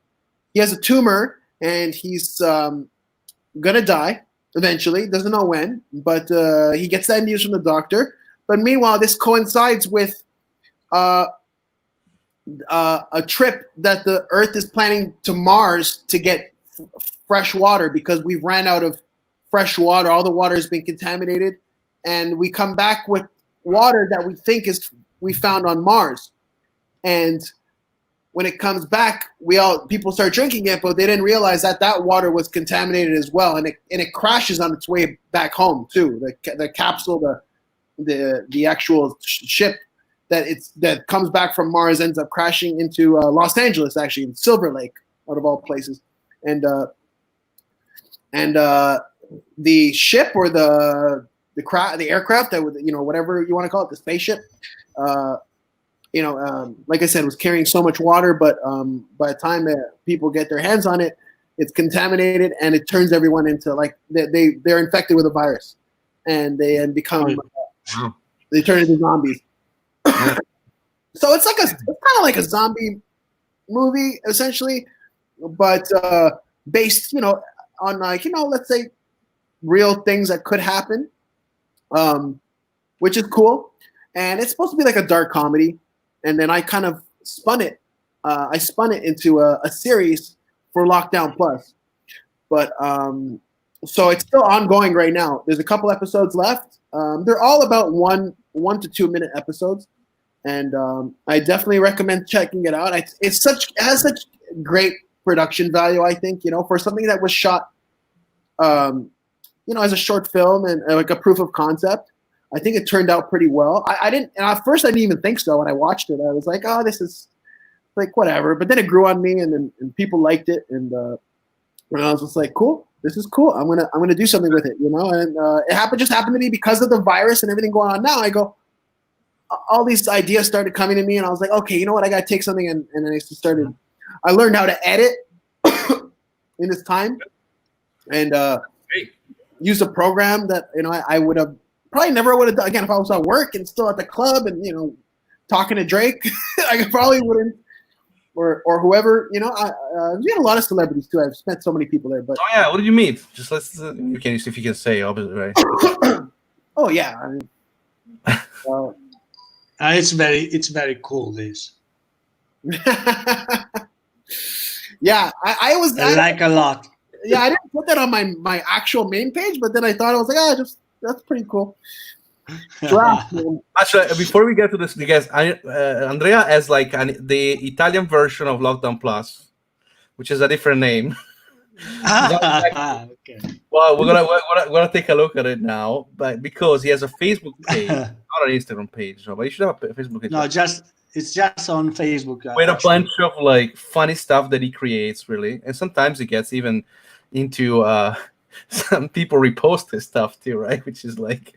tumor, and he's gonna die eventually. Doesn't know when, but he gets that news from the doctor. But meanwhile, this coincides with a trip that the Earth is planning to Mars to get fresh water, because we've ran out of fresh water. All the water has been contaminated, and we come back with water that we think we found on Mars. And when it comes back, people start drinking it, but they didn't realize that water was contaminated as well, and it crashes on its way back home too. The capsule, the actual ship that comes back from Mars ends up crashing into Los Angeles, actually in Silver Lake, out of all places, and the ship or the aircraft that would, whatever you want to call it, the spaceship, like I said, was carrying so much water, but by the time people get their hands on it, it's contaminated, and it turns everyone into like they're infected with a virus, and they become they turn into zombies. So it's kind of like a zombie movie essentially, but based on let's say real things that could happen, which is cool, and it's supposed to be like a dark comedy. And then I kind of spun it. I spun it into a series for Lockdown Plus, but so it's still ongoing right now. There's a couple episodes left. They're all about 1 to 2 minute episodes, and I definitely recommend checking it out. It has such great production value. I think for something that was shot as a short film and like a proof of concept. I think it turned out pretty well. I didn't, and at first I didn't even think so. When I watched it, I was like, oh, this is like whatever. But then it grew on me, and people liked it, and I was just like, cool, this is cool. I'm gonna do something with it, And it just happened to be because of the virus and everything going on now. I go, all these ideas started coming to me, and I was like, okay, you know what? I gotta take something, and I started. I learned how to edit in this time, and use a program that I would have probably never would have done again if I was at work and still at the club and talking to Drake. I probably wouldn't, or whoever. We had a lot of celebrities too. I've met so many people there. But what did you meet? Just let's you can if you can say obviously, right? Oh yeah. I mean, it's very cool. This. Yeah, I like a lot. Yeah, I didn't put that on my actual main page, but then I thought I was like, that's pretty cool. Actually, before we get to this, guys, Andrea has like the Italian version of Lockdown Plus, which is a different name. Okay. Well, we're gonna take a look at it now, but because he has a Facebook page, not an Instagram page, but you should have a Facebook page. No, it's just on Facebook. With a bunch of like funny stuff that he creates, really, and sometimes he gets even into some people repost his stuff too, right? Which is like,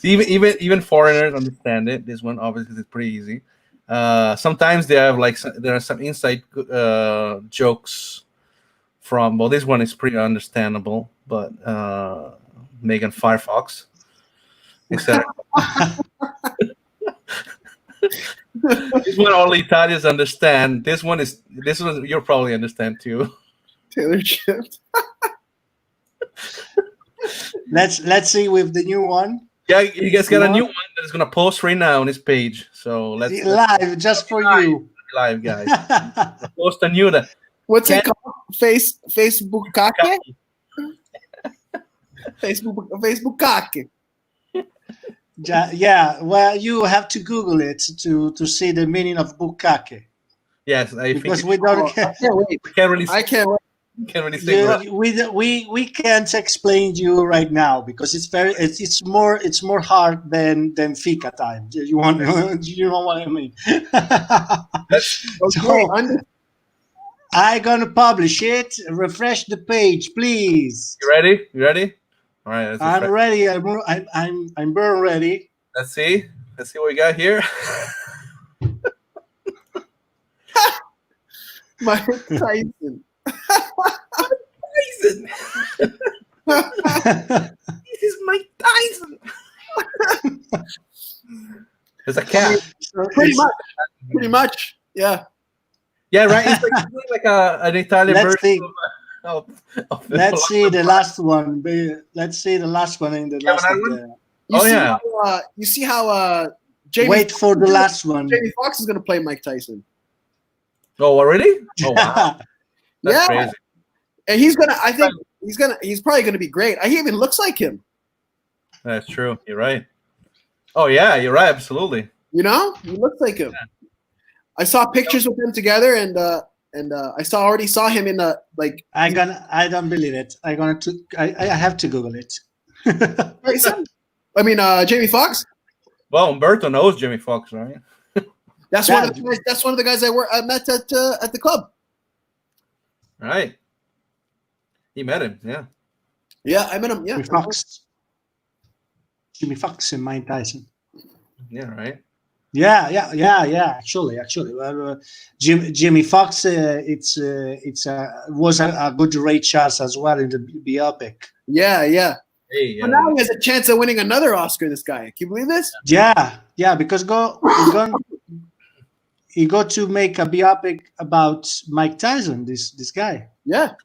even foreigners understand it. This one obviously is pretty easy. Sometimes there are some inside jokes from. Well, this one is pretty understandable, but Megan Firefox, etc. This one only Italians understand. This one you'll probably understand too. Taylor Swift. Let's see with the new one. Yeah, you guys got a new one that is gonna post right now on his page. So let's live just for you. Live, guys. Post a new that. What's it called? Facebook Kake? Facebook Kake. Yeah, well, you have to Google it to see the meaning of bukkake. Yes, because we don't. I can't wait. We can't really. I can't wait. Can't really say we can't explain to you right now because it's more hard than FIKA time. You know what I mean? Okay. I'm gonna publish it. Refresh the page, please. You ready? All right. I'm ready. I'm burn ready. Let's see what we got here. Mike Tyson. Tyson. This is Mike Tyson. There's a cat. Pretty much. Yeah. Yeah, right. It's like an Italian version of let's see the last one. Let's see the last one in the last one. You see how Jamie wait for the last one. Jamie Foxx is going to play Mike Tyson. Oh, already? Oh, wow. That's crazy. And he's probably going to be great. He even looks like him. That's true. You're right. Oh yeah, you're right. Absolutely. He looks like him. Yeah. I saw pictures with them together, and I already saw him in the like. I don't believe it. I have to Google it. I mean, Jamie Foxx. Well, Umberto knows Jamie Foxx, right? That's one of the guys I met at the club. Right. He met him, yeah. Yeah, I met him. Yeah, Jimmy Foxx and Mike Tyson. Yeah, right. Yeah. Actually, Jimmy Foxx, was a good Ray Charles as well in the biopic. Yeah. Hey, well, now he has a chance of winning another Oscar. This guy, can you believe this? Yeah, because he got to make a biopic about Mike Tyson. This guy. Yeah.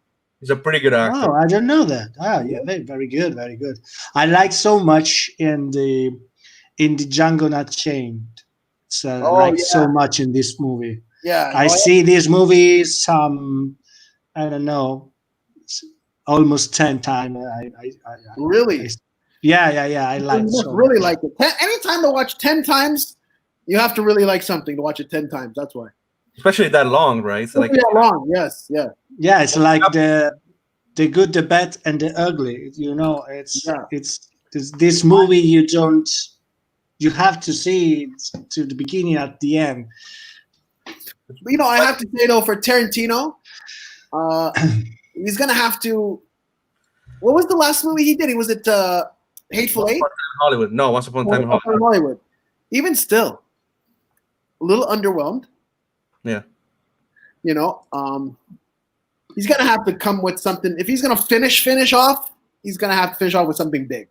He's a pretty good actor. Oh, I didn't know that. Yeah, very good, very good. I like so much in the Django Not Chained. So much in this movie. Yeah, I see this movie some, I don't know, almost 10 times. Really? I like it. So really like it. Anytime to watch 10 times, you have to really like something to watch it 10 times. That's why. Especially that long, right? So that long, yes, yeah. Yeah, it's like the good, the bad, and the ugly. You know, it's this movie. You have to see it to the beginning at the end. You know, I have to say though, for Tarantino, he's gonna have to. What was the last movie he did? He was at Hateful Eight. Hollywood. No, Once Upon a Time in Hollywood. Even still, a little underwhelmed. Yeah. You know, he's gonna have to come with something. If he's gonna finish off, he's gonna have to finish off with something big.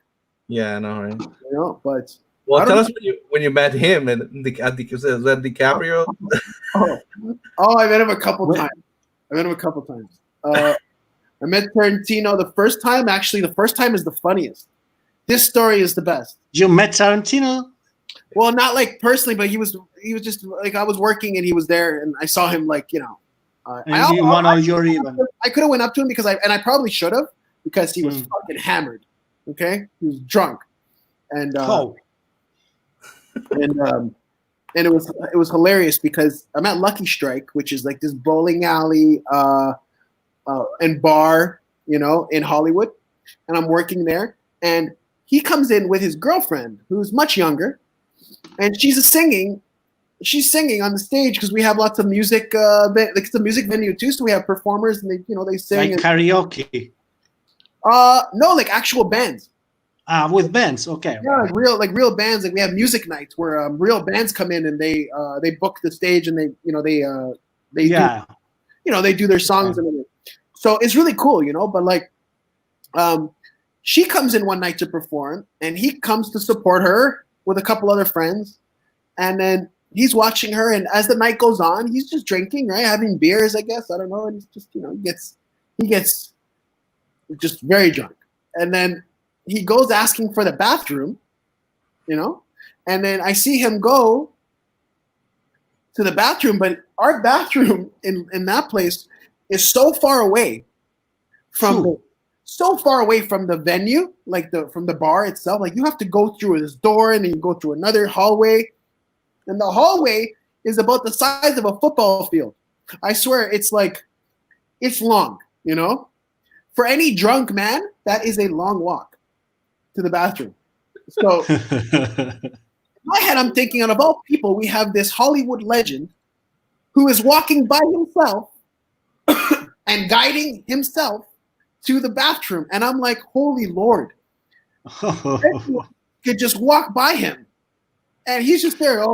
Yeah, I know, right? You know, but tell us when you met him at DiCaprio. I met him a couple times. I met Tarantino the first time. Actually, the first time is the funniest. This story is the best. You met Tarantino? Well, not like personally, but he was just like, I was working and he was there, and I saw him, like, you know. I could have went up to him because I probably should have, because he was fucking hammered. Okay, he was drunk, and and it was hilarious because I'm at Lucky Strike, which is like this bowling alley and bar, you know, in Hollywood, and I'm working there, and he comes in with his girlfriend, who's much younger, and she's singing on the stage because we have lots of music. Like, it's a music venue too, so we have performers, and they sing like karaoke. No, like actual bands. With bands, okay. Yeah, like real bands. Like, we have music nights where real bands come in and they book the stage, and they do their songs and everything. So it's really cool, you know. But like, she comes in one night to perform, and he comes to support her with a couple other friends, and then he's watching her. And as the night goes on, he's just drinking, right, having beers, I guess. I don't know. And he's just, he gets just very drunk, and then he goes asking for the bathroom, you know, and then I see him go to the bathroom, but our bathroom in that place is so far away from the venue, like from the bar itself. Like, you have to go through this door, and then you go through another hallway, and the hallway is about the size of a football field. I swear, it's long, you know. For any drunk man, that is a long walk to the bathroom. So in my head, I'm thinking, of all people, we have this Hollywood legend who is walking by himself and guiding himself to the bathroom. And I'm like, holy Lord. Could just walk by him. And he's just there,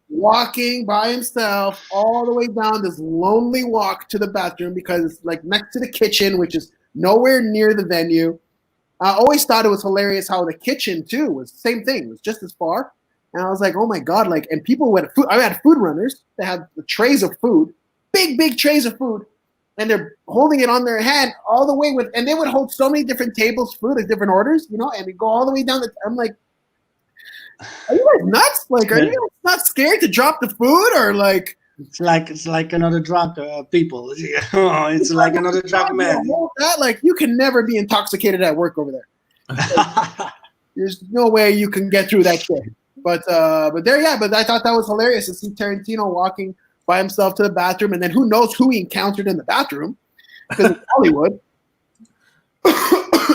walking by himself all the way down this lonely walk to the bathroom, because it's like next to the kitchen, which is nowhere near the venue. I always thought it was hilarious how the kitchen too was the same thing. It was just as far. And I was like, oh my God, like, and people went food. I had food runners. They had the trays of food, big trays of food, and they're holding it on their hand all the way and they would hold so many different tables, food, like different orders, you know, and we go all the way down. I'm like, are you guys nuts? Like, are you guys not scared to drop the food, or like? It's like another drunk people. It's like another drunk man. That, like, you can never be intoxicated at work over there. Like, there's no way you can get through that shit. But I thought that was hilarious to see Tarantino walking by himself to the bathroom, and then who knows who he encountered in the bathroom, because it's Hollywood.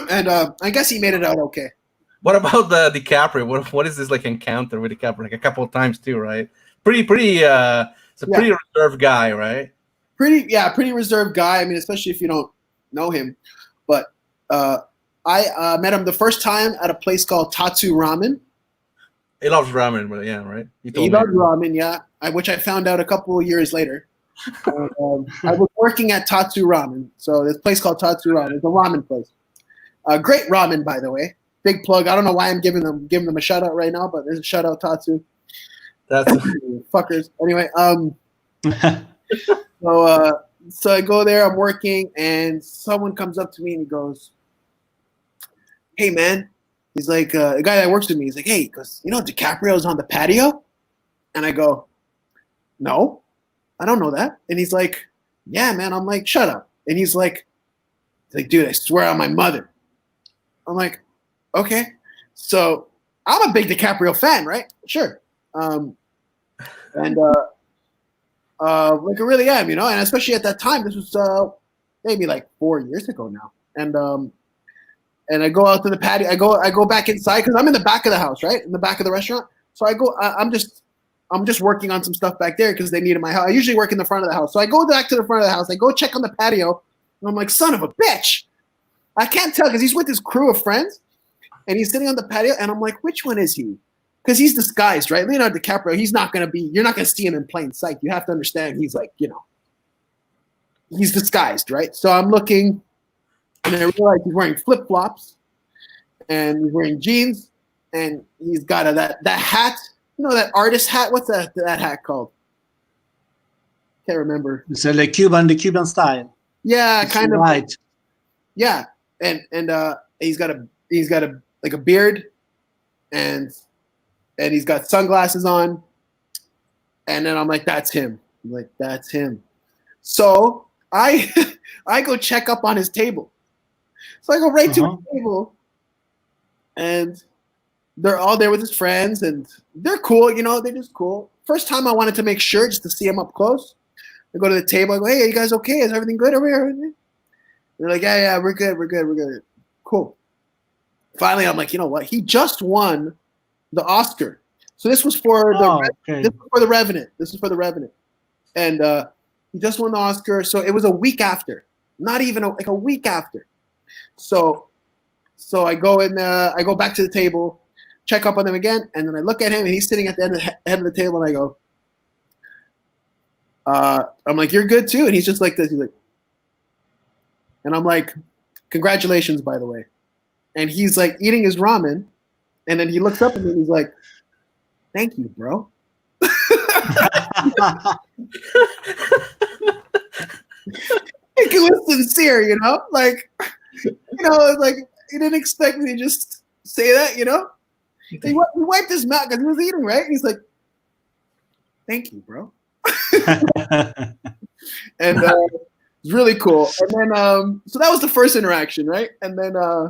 And I guess he made it out okay. What about the DiCaprio? What is this like encounter with DiCaprio? Like a couple of times too, right? Pretty. It's a pretty reserved guy, right? Pretty reserved guy. I mean, especially if you don't know him. But I met him the first time at a place called Tatsu Ramen. He loves ramen, but yeah, right? He loves ramen, yeah. Which I found out a couple of years later. I was working at Tatsu Ramen. So this place called Tatsu Ramen. It's a ramen place. Great ramen, by the way. Big plug. I don't know why I'm giving them a shout out right now, but there's a shout out, Tatsu. That's fuckers. Anyway, so I go there, I'm working, and someone comes up to me and he goes, hey man, he's like, the guy that works with me, he's like, hey, he goes, you know DiCaprio's on the patio? And I go, no, I don't know that. And he's like, yeah, man. I'm like, shut up. And he's like, dude, I swear on my mother. I'm like, okay. So I'm a big DiCaprio fan, right? Sure. like I really am, and especially at that time, this was maybe like 4 years ago now, and I go out to the patio. I go back inside because I'm in the back of the house, right, in the back of the restaurant. So I go. I'm just working on some stuff back there because they needed my help. I usually work in the front of the house, so I go back to the front of the house. I go check on the patio, and I'm like, son of a bitch, I can't tell because he's with his crew of friends, and he's sitting on the patio, and I'm like, which one is he? Because he's disguised, right? Leonardo DiCaprio, you're not going to see him in plain sight. You have to understand he's like, he's disguised, right? So I'm looking, and I realize he's wearing flip-flops, and he's wearing jeans, and he's got that hat, that artist hat. What's that hat called? Can't remember. It's the Cuban style. Yeah, it's kind of. Right. Yeah, and he's got a like a beard, and he's got sunglasses on, and then I'm like, that's him. I'm like, that's him. So I go check up on his table. So I go right to his table, and they're all there with his friends, and they're cool, they're just cool. First time I wanted to make sure just to see him up close. I go to the table, I go, hey, are you guys okay? Is everything good over here? They're like, yeah, we're good. Cool. Finally, I'm like, you know what? He just won the Oscar. So this was for This was for The Revenant. And he just won the Oscar. So it was a week after. Not even like a week after. So I go I go back to the table, check up on him again, and then I look at him, and he's sitting at the head of the table, and I go, I'm like, you're good too? And he's just like this. He's like, and I'm like, congratulations, by the way. And he's like eating his ramen, and then he looks up at me and he's like, thank you, bro. Like, it was sincere, like, like he didn't expect me to just say that, He wiped his mouth because he was eating, right? And he's like, thank you, bro. And it's really cool. And then, so that was the first interaction, right? And then I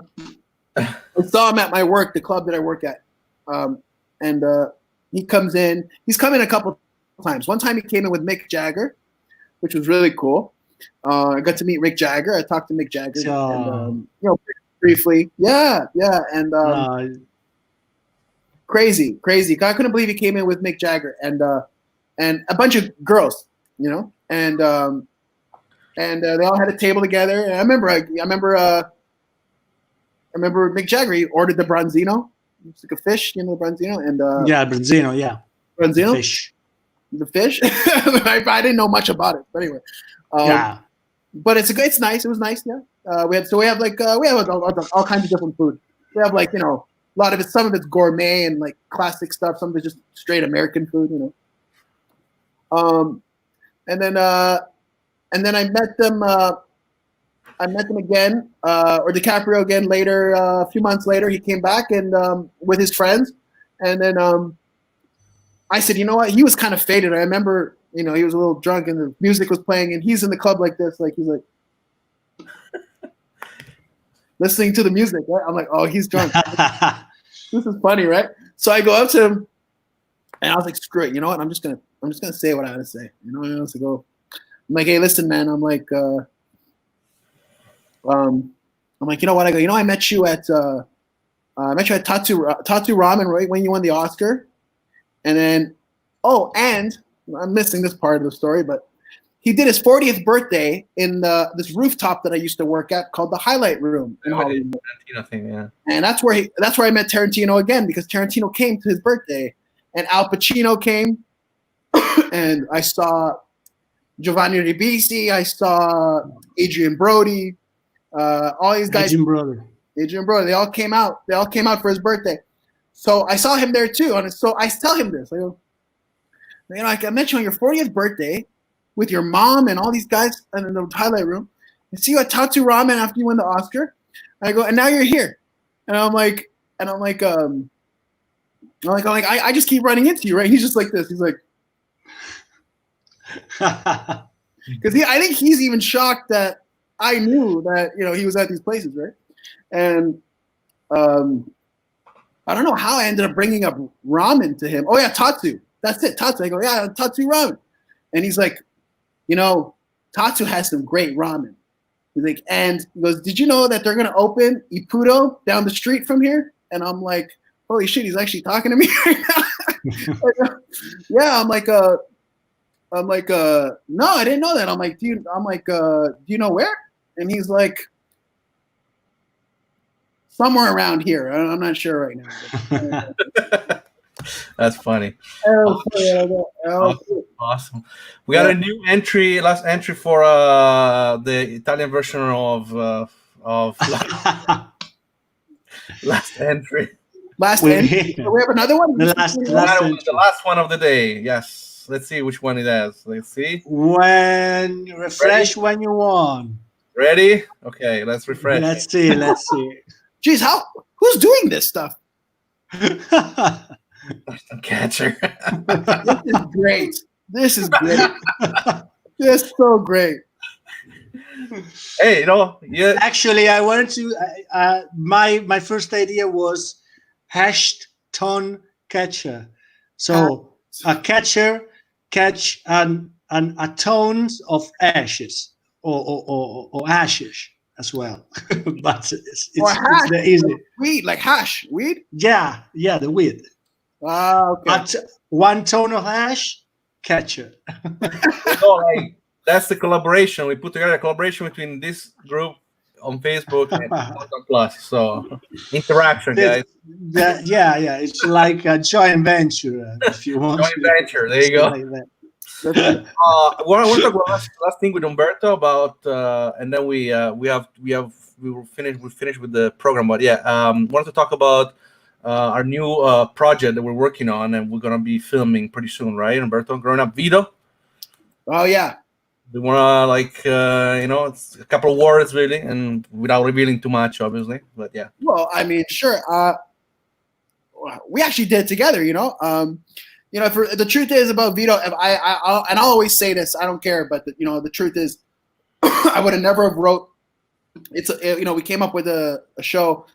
saw him at my work, the club that I work at. And he comes in. He's come in a couple times. One time he came in with Mick Jagger, which was really cool. I got to meet Mick Jagger. I talked to Mick Jagger, and, briefly. Yeah. And crazy. I couldn't believe he came in with Mick Jagger and a bunch of girls, and they all had a table together. And I remember Mick Jagger. He ordered the branzino. It's like a fish, the branzino, and branzino, yeah, branzino, the fish. I didn't know much about it, but anyway, yeah. But it's nice. It was nice, yeah. We have all kinds of different food. We have like a lot of it. Some of it's gourmet and like classic stuff. Some of it's just straight American food, And then I met them. I met them again, or DiCaprio again later. A few months later, he came back and with his friends, and then I said, you know what? He was kind of faded. I remember, he was a little drunk, and the music was playing, and he's in the club like this, like he's like listening to the music. Right? I'm like, oh, he's drunk. This is funny, right? So I go up to him, and I was like, screw it. You know what? I'm just gonna say what I gotta say. So go. I'm like, hey, listen, man. I'm like, you know what? I go, I met you at Tattoo Ramen right when you won the Oscar, and then, and I'm missing this part of the story, but he did his 40th birthday in this rooftop that I used to work at called the Highlight Room in Hollywood. Tarantino thing, yeah. And that's where I met Tarantino again, because Tarantino came to his birthday, and Al Pacino came, and I saw Giovanni Ribisi, I saw Adrian Brody. All these guys, Adrian Brody, they all came out for his birthday. So I saw him there too, and so I tell him this. I go, I met you on your 40th birthday with your mom and all these guys in the Highlight Room. I see you at Tattoo Ramen after you win the Oscar. And I go, and now you're here. And I'm like, I just keep running into you, right? He's just like this. He's like, because I think he's even shocked that I knew that he was at these places, right? And I don't know how I ended up bringing up ramen to him. Oh yeah, Tatsu. That's it, Tatsu. I go, yeah, Tattoo Ramen. And he's like, you know, Tatsu has some great ramen. He's like, and he goes, did you know that they're going to open Ippudo down the street from here? And I'm like, holy shit, he's actually talking to me right now. Yeah, I'm like, no, I didn't know that. I'm like, do you know where? And he's like, somewhere around here. I'm not sure right now. That's funny. Awesome. We got a new entry, last entry for the Italian version of last entry. Last entry. Do we have another one? The last one of the day. Yes. Let's see which one it has. Let's see. When refresh Ready? When you want. Ready? Okay, let's refresh. Let's see. Jeez, who's doing this stuff? Catcher. This is great. Just so great. Hey, yeah. Actually, I wanted to. My first idea was hashed tone catcher. So a catcher catch a tones of ashes or ashes as well. But it's easy. Weed, like hash, weed? Yeah, the weed. Okay. But one tone of hash, catcher. That's the collaboration. We put together a collaboration between this group on Facebook and Content Plus. So interaction, guys. Yeah. It's like a joint venture, if you want. Joint venture. There you go. Like I want to talk about last thing with Umberto about, and then we will finish with the program. But wanted to talk about our new project that we're working on, and we're gonna be filming pretty soon, right, Umberto? Growing Up Vito. Oh yeah. We wanna it's a couple of words really, and without revealing too much, obviously. But yeah. Well, I mean, sure. We actually did it together, For the truth is about Vito, I'll always say this, I don't care, but the truth is, I would have never have wrote. We came up with a show,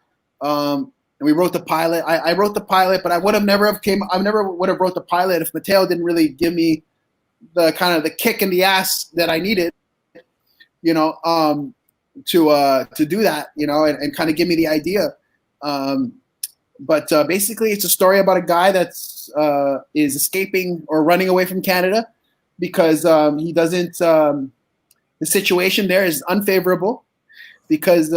and we wrote the pilot. I wrote the pilot, but I never would have wrote the pilot if Matteo didn't really give me the kind of the kick in the ass that I needed, to do that, and kind of give me the idea. But basically, it's a story about a guy that's is escaping or running away from Canada because he doesn't. The situation there is unfavorable because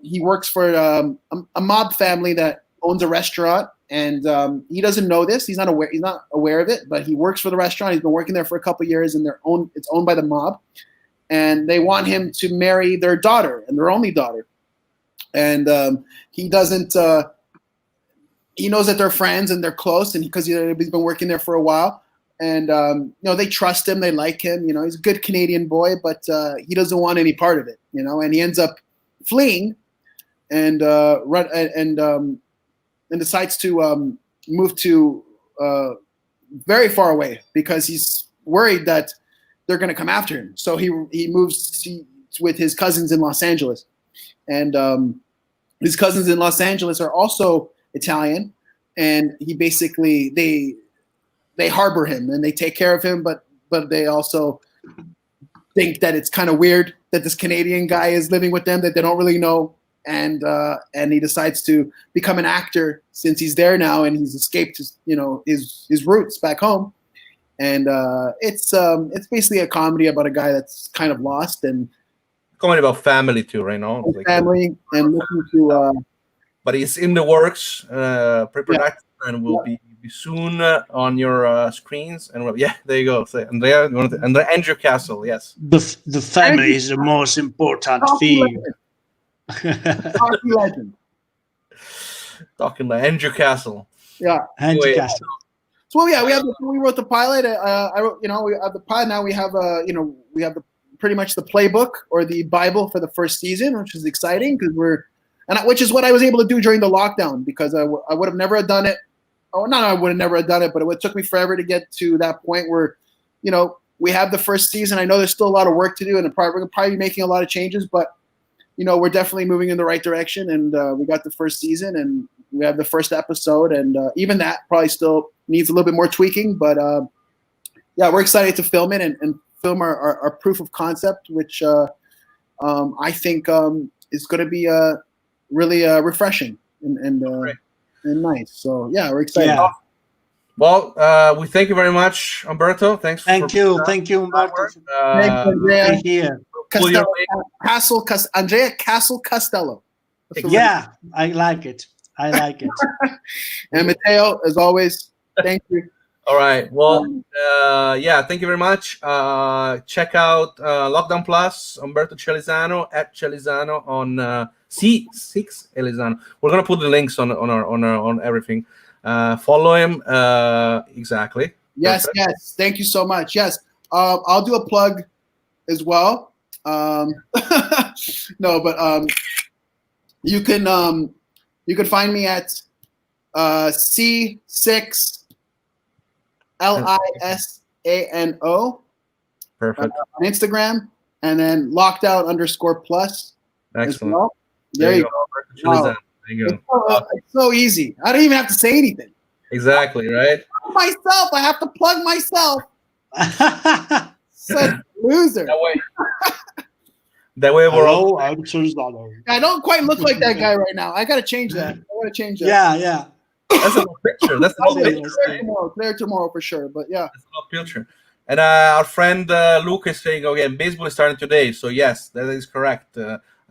he works for a mob family that owns a restaurant, and he doesn't know this. He's not aware of it, but he works for the restaurant. He's been working there for a couple of years, and it's owned by the mob, and they want him to marry their daughter and their only daughter, and he doesn't. He knows that they're friends and they're close, and because he's been working there for a while, and they trust him, they like him. He's a good Canadian boy, but he doesn't want any part of it. And he ends up fleeing and decides to move to very far away because he's worried that they're going to come after him. So he moves with his cousins in Los Angeles, and his cousins in Los Angeles are also Italian, and he basically they harbor him and they take care of him, but they also think that it's kind of weird that this Canadian guy is living with them that they don't really know, and he decides to become an actor since he's there now and he's escaped his roots back home, and it's basically a comedy about a guy that's kind of lost, and comedy about family too, right now. Family and looking to. But it's in the works, pre-production, and will be soon on your screens. And there you go. So Andrea, Andrew Castle, yes. The family is the most important theme. Hockey legend. Talking about Andrew Castle. Yeah, Andrew Castle. So we wrote the pilot. I wrote, we have the pilot now. We have we have pretty much the playbook or the Bible for the first season, which is exciting because which is what I was able to do during the lockdown because I would have never done it. Oh, no, I would have never done it, but it took me forever to get to that point where, we have the first season. I know there's still a lot of work to do, and we're going to probably be making a lot of changes, but, we're definitely moving in the right direction, and we got the first season, and we have the first episode, and even that probably still needs a little bit more tweaking, but we're excited to film it and film our proof of concept, which I think is going to be really refreshing and nice. So yeah, we're excited. Yeah. Well, we thank you very much, Umberto. Thank you, Umberto. Thanks, Andrea. Here. Andrea Castello. Yeah, I like it. And Matteo, as always, thank you. All right. Well, thank you very much. Check out Lockdown Plus, Umberto Celesano at Celesano on C6 Celesano. We're gonna put the links on everything. Follow him. Exactly. Yes. Perfect. Yes. Thank you so much. Yes. I'll do a plug as well. No, but you can find me at C6 Lisano. Perfect. On Instagram, and then lockdown_plus. Excellent. Well. There you go. Wow. There you go. It's so easy. I don't even have to say anything. Exactly, right? Myself, I have to plug myself. Such a loser. That way we're all. I'm Celesano. I don't quite look like that guy right now. I gotta change that. Yeah. That's a picture. That's a picture. Clear tomorrow for sure. But yeah. That's a picture. And our friend Luke is saying again, baseball is starting today. So yes, that is correct.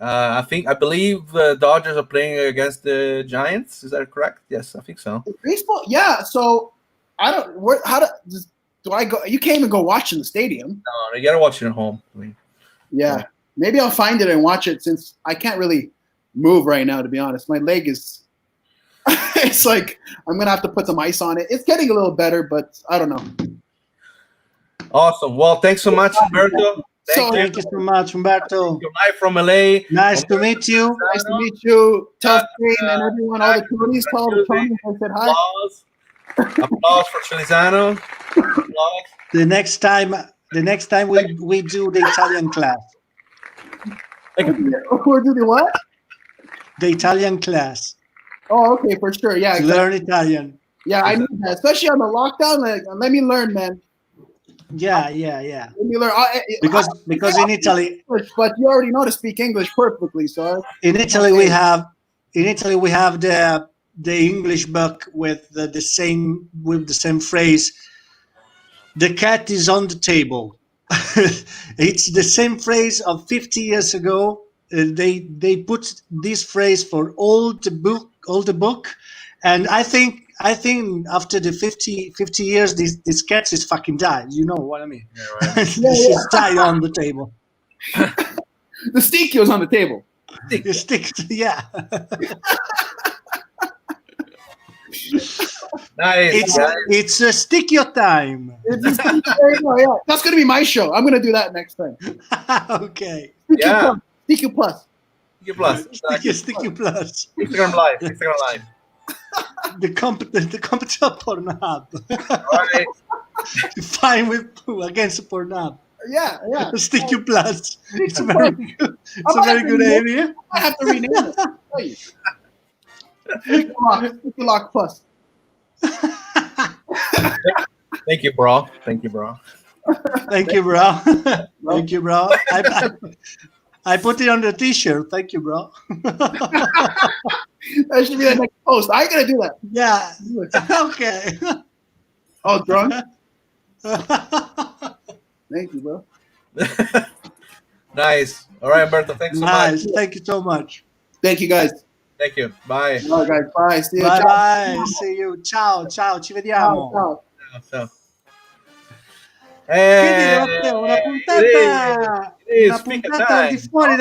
I believe the Dodgers are playing against the Giants. Is that correct? Yes, I think so. Baseball, yeah. So I don't. Do I go? You can't even go watch in the stadium. No, you gotta watch it at home. Yeah, maybe I'll find it and watch it since I can't really move right now. To be honest, my leg is. It's like I'm gonna have to put some ice on it. It's getting a little better, but I don't know. Awesome. Well, thanks so much, Umberto. Thank you so much, Umberto. You're live from LA. Nice to meet you. Nice to meet you. Tough Green and everyone, all the Tonys. Tell the Tonys I said hi. Applause for Celesano. The next time we do the Italian class. We'll do the what? The Italian class. Oh, okay, for sure. Yeah, exactly. Learn Italian. Yeah, I need that, especially on the lockdown. Let me learn, man. Yeah. Let me learn. Because in Italy, but you already know to speak English perfectly. So in Italy we have the English book with the same phrase. The cat is on the table. It's the same phrase of 50 years ago. They put this phrase for all the book, and I think after the 50 years, this cat is fucking died. You know what I mean? Yeah, right. She's died on the table. The sticky was on the table. The stick, yeah. Nice. It's a sticky time. Yeah. That's gonna be my show. I'm gonna do that next time. Okay. Sticky plus. Sticky plus. Instagram live. The competition of Pornhub. Right. Fine with Pooh against Pornhub. Yeah. Sticky plus. It's a very good. It's a very good idea. I have to rename it. Sticky lock plus. Thank you, bro. Thank you, bro. I put it on the t-shirt. Thank you, bro. That should be the next post. I gotta do that. Yeah. Okay. Oh, drunk? Thank you, bro. Nice. All right, Umberto. Thanks so much. Thank you so much. Thank you, guys. Thank you. Bye. All right, guys. Bye. See you. Bye. See you. Ciao. Ci vediamo. Ciao. Quindi una puntata al di fuori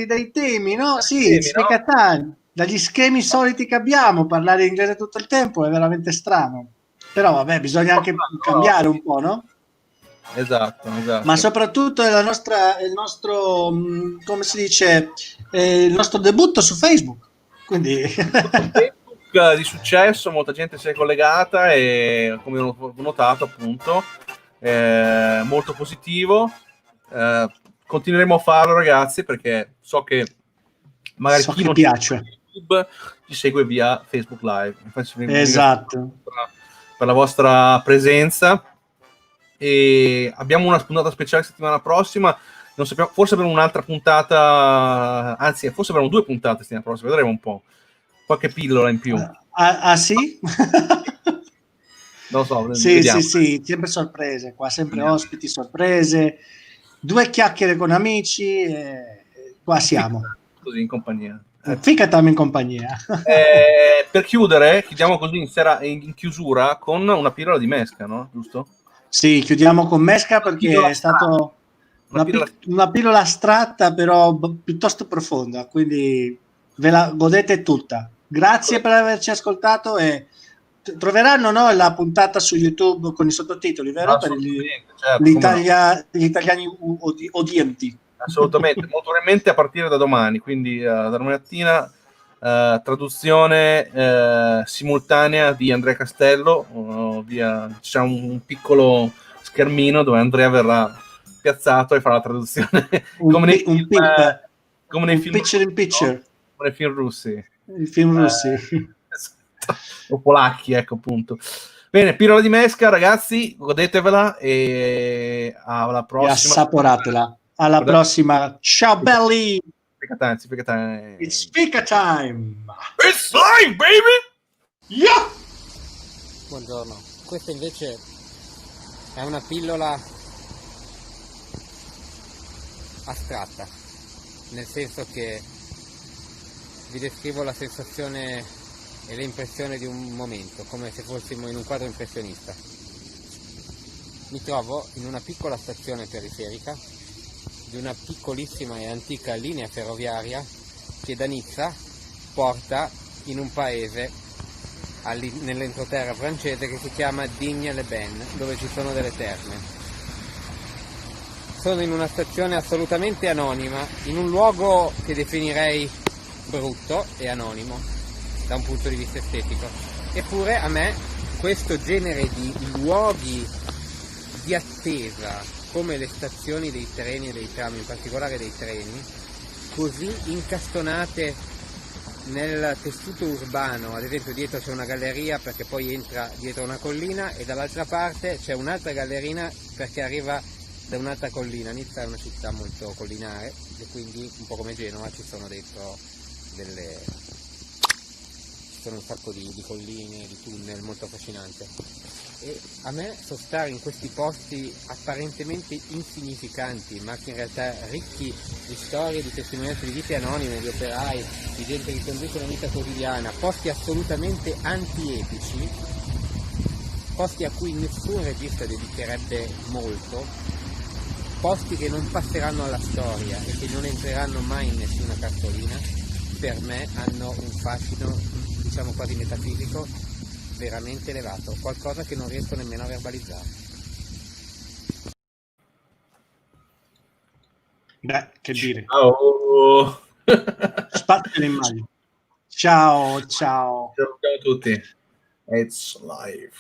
dai temi, no? Sì, Speak Time. Dagli schemi soliti che abbiamo, parlare inglese tutto il tempo è veramente strano. Però vabbè, bisogna anche cambiare un po', no? Esatto. Ma soprattutto il nostro, come si dice, il nostro debutto su Facebook. Quindi Facebook di successo, molta gente si è collegata e come ho notato appunto molto positivo. Continueremo a farlo, ragazzi, perché so che magari chi non piace YouTube ci segue via Facebook Live. Esatto. Per la vostra presenza e abbiamo una puntata speciale settimana prossima, non sappiamo, forse per un'altra puntata, anzi forse per 2 puntate settimana prossima, vedremo un po', qualche pillola in più. Sì? Non lo so, Sì, vediamo. sì, sempre sorprese qua, sempre ospiti, sorprese, 2 chiacchiere con amici, qua siamo. Così in compagnia. FIKA time in compagnia. Per chiudere, chiudiamo così in chiusura con una pillola di mesca, no? Giusto? Sì, chiudiamo con mesca perché è stato una pillola astratta, però piuttosto profonda, quindi ve la godete tutta. Grazie per averci ascoltato e troveranno, no, la puntata su YouTube con i sottotitoli, vero? Per certo, gli italiani odienti. Assolutamente, molto probabilmente a partire da domani, quindi da domani mattina traduzione simultanea di Andrea Castello, c'è un piccolo schermino dove Andrea verrà piazzato e farà la traduzione come nei film picture in picture, no? Come nei film russi. I film russi. O polacchi, ecco, appunto. Bene, pillola di mesca, ragazzi, godetevela e alla prossima. E assaporatela. Alla prossima. Ciao belli! Speak time. It's FIKA time! It's live, baby! Yeah! Buongiorno, questa invece è una pillola astratta, nel senso che vi descrivo la sensazione e le impressioni di un momento, come se fossimo in un quadro impressionista. Mi trovo in una piccola stazione periferica di una piccolissima e antica linea ferroviaria che da Nizza porta in un paese nell'entroterra francese che si chiama Digne-les-Bains, dove ci sono delle terme. Sono in una stazione assolutamente anonima, in un luogo che definirei brutto e anonimo da un punto di vista estetico. Eppure a me questo genere di luoghi di attesa, come le stazioni dei treni e dei tram, in particolare dei treni, così incastonate nel tessuto urbano, ad esempio dietro c'è una galleria perché poi entra dietro una collina e dall'altra parte c'è un'altra galleria perché arriva da un'altra collina. Nizza è una città molto collinare e quindi un po' come Genova ci sono dentro un sacco di colline, di tunnel, molto affascinante. E a me sostare in questi posti apparentemente insignificanti, ma che in realtà ricchi di storie, di testimonianze di vite anonime, di operai, di gente che conduce una vita quotidiana, posti assolutamente antiepici, posti a cui nessun regista dedicherebbe molto, posti che non passeranno alla storia e che non entreranno mai in nessuna cartolina, per me hanno un fascino, diciamo quasi metafisico, veramente elevato, qualcosa che non riesco nemmeno a verbalizzare. Beh, che dire. Ciao! Spazio immagini. Ciao, ciao. Ciao a tutti. It's live.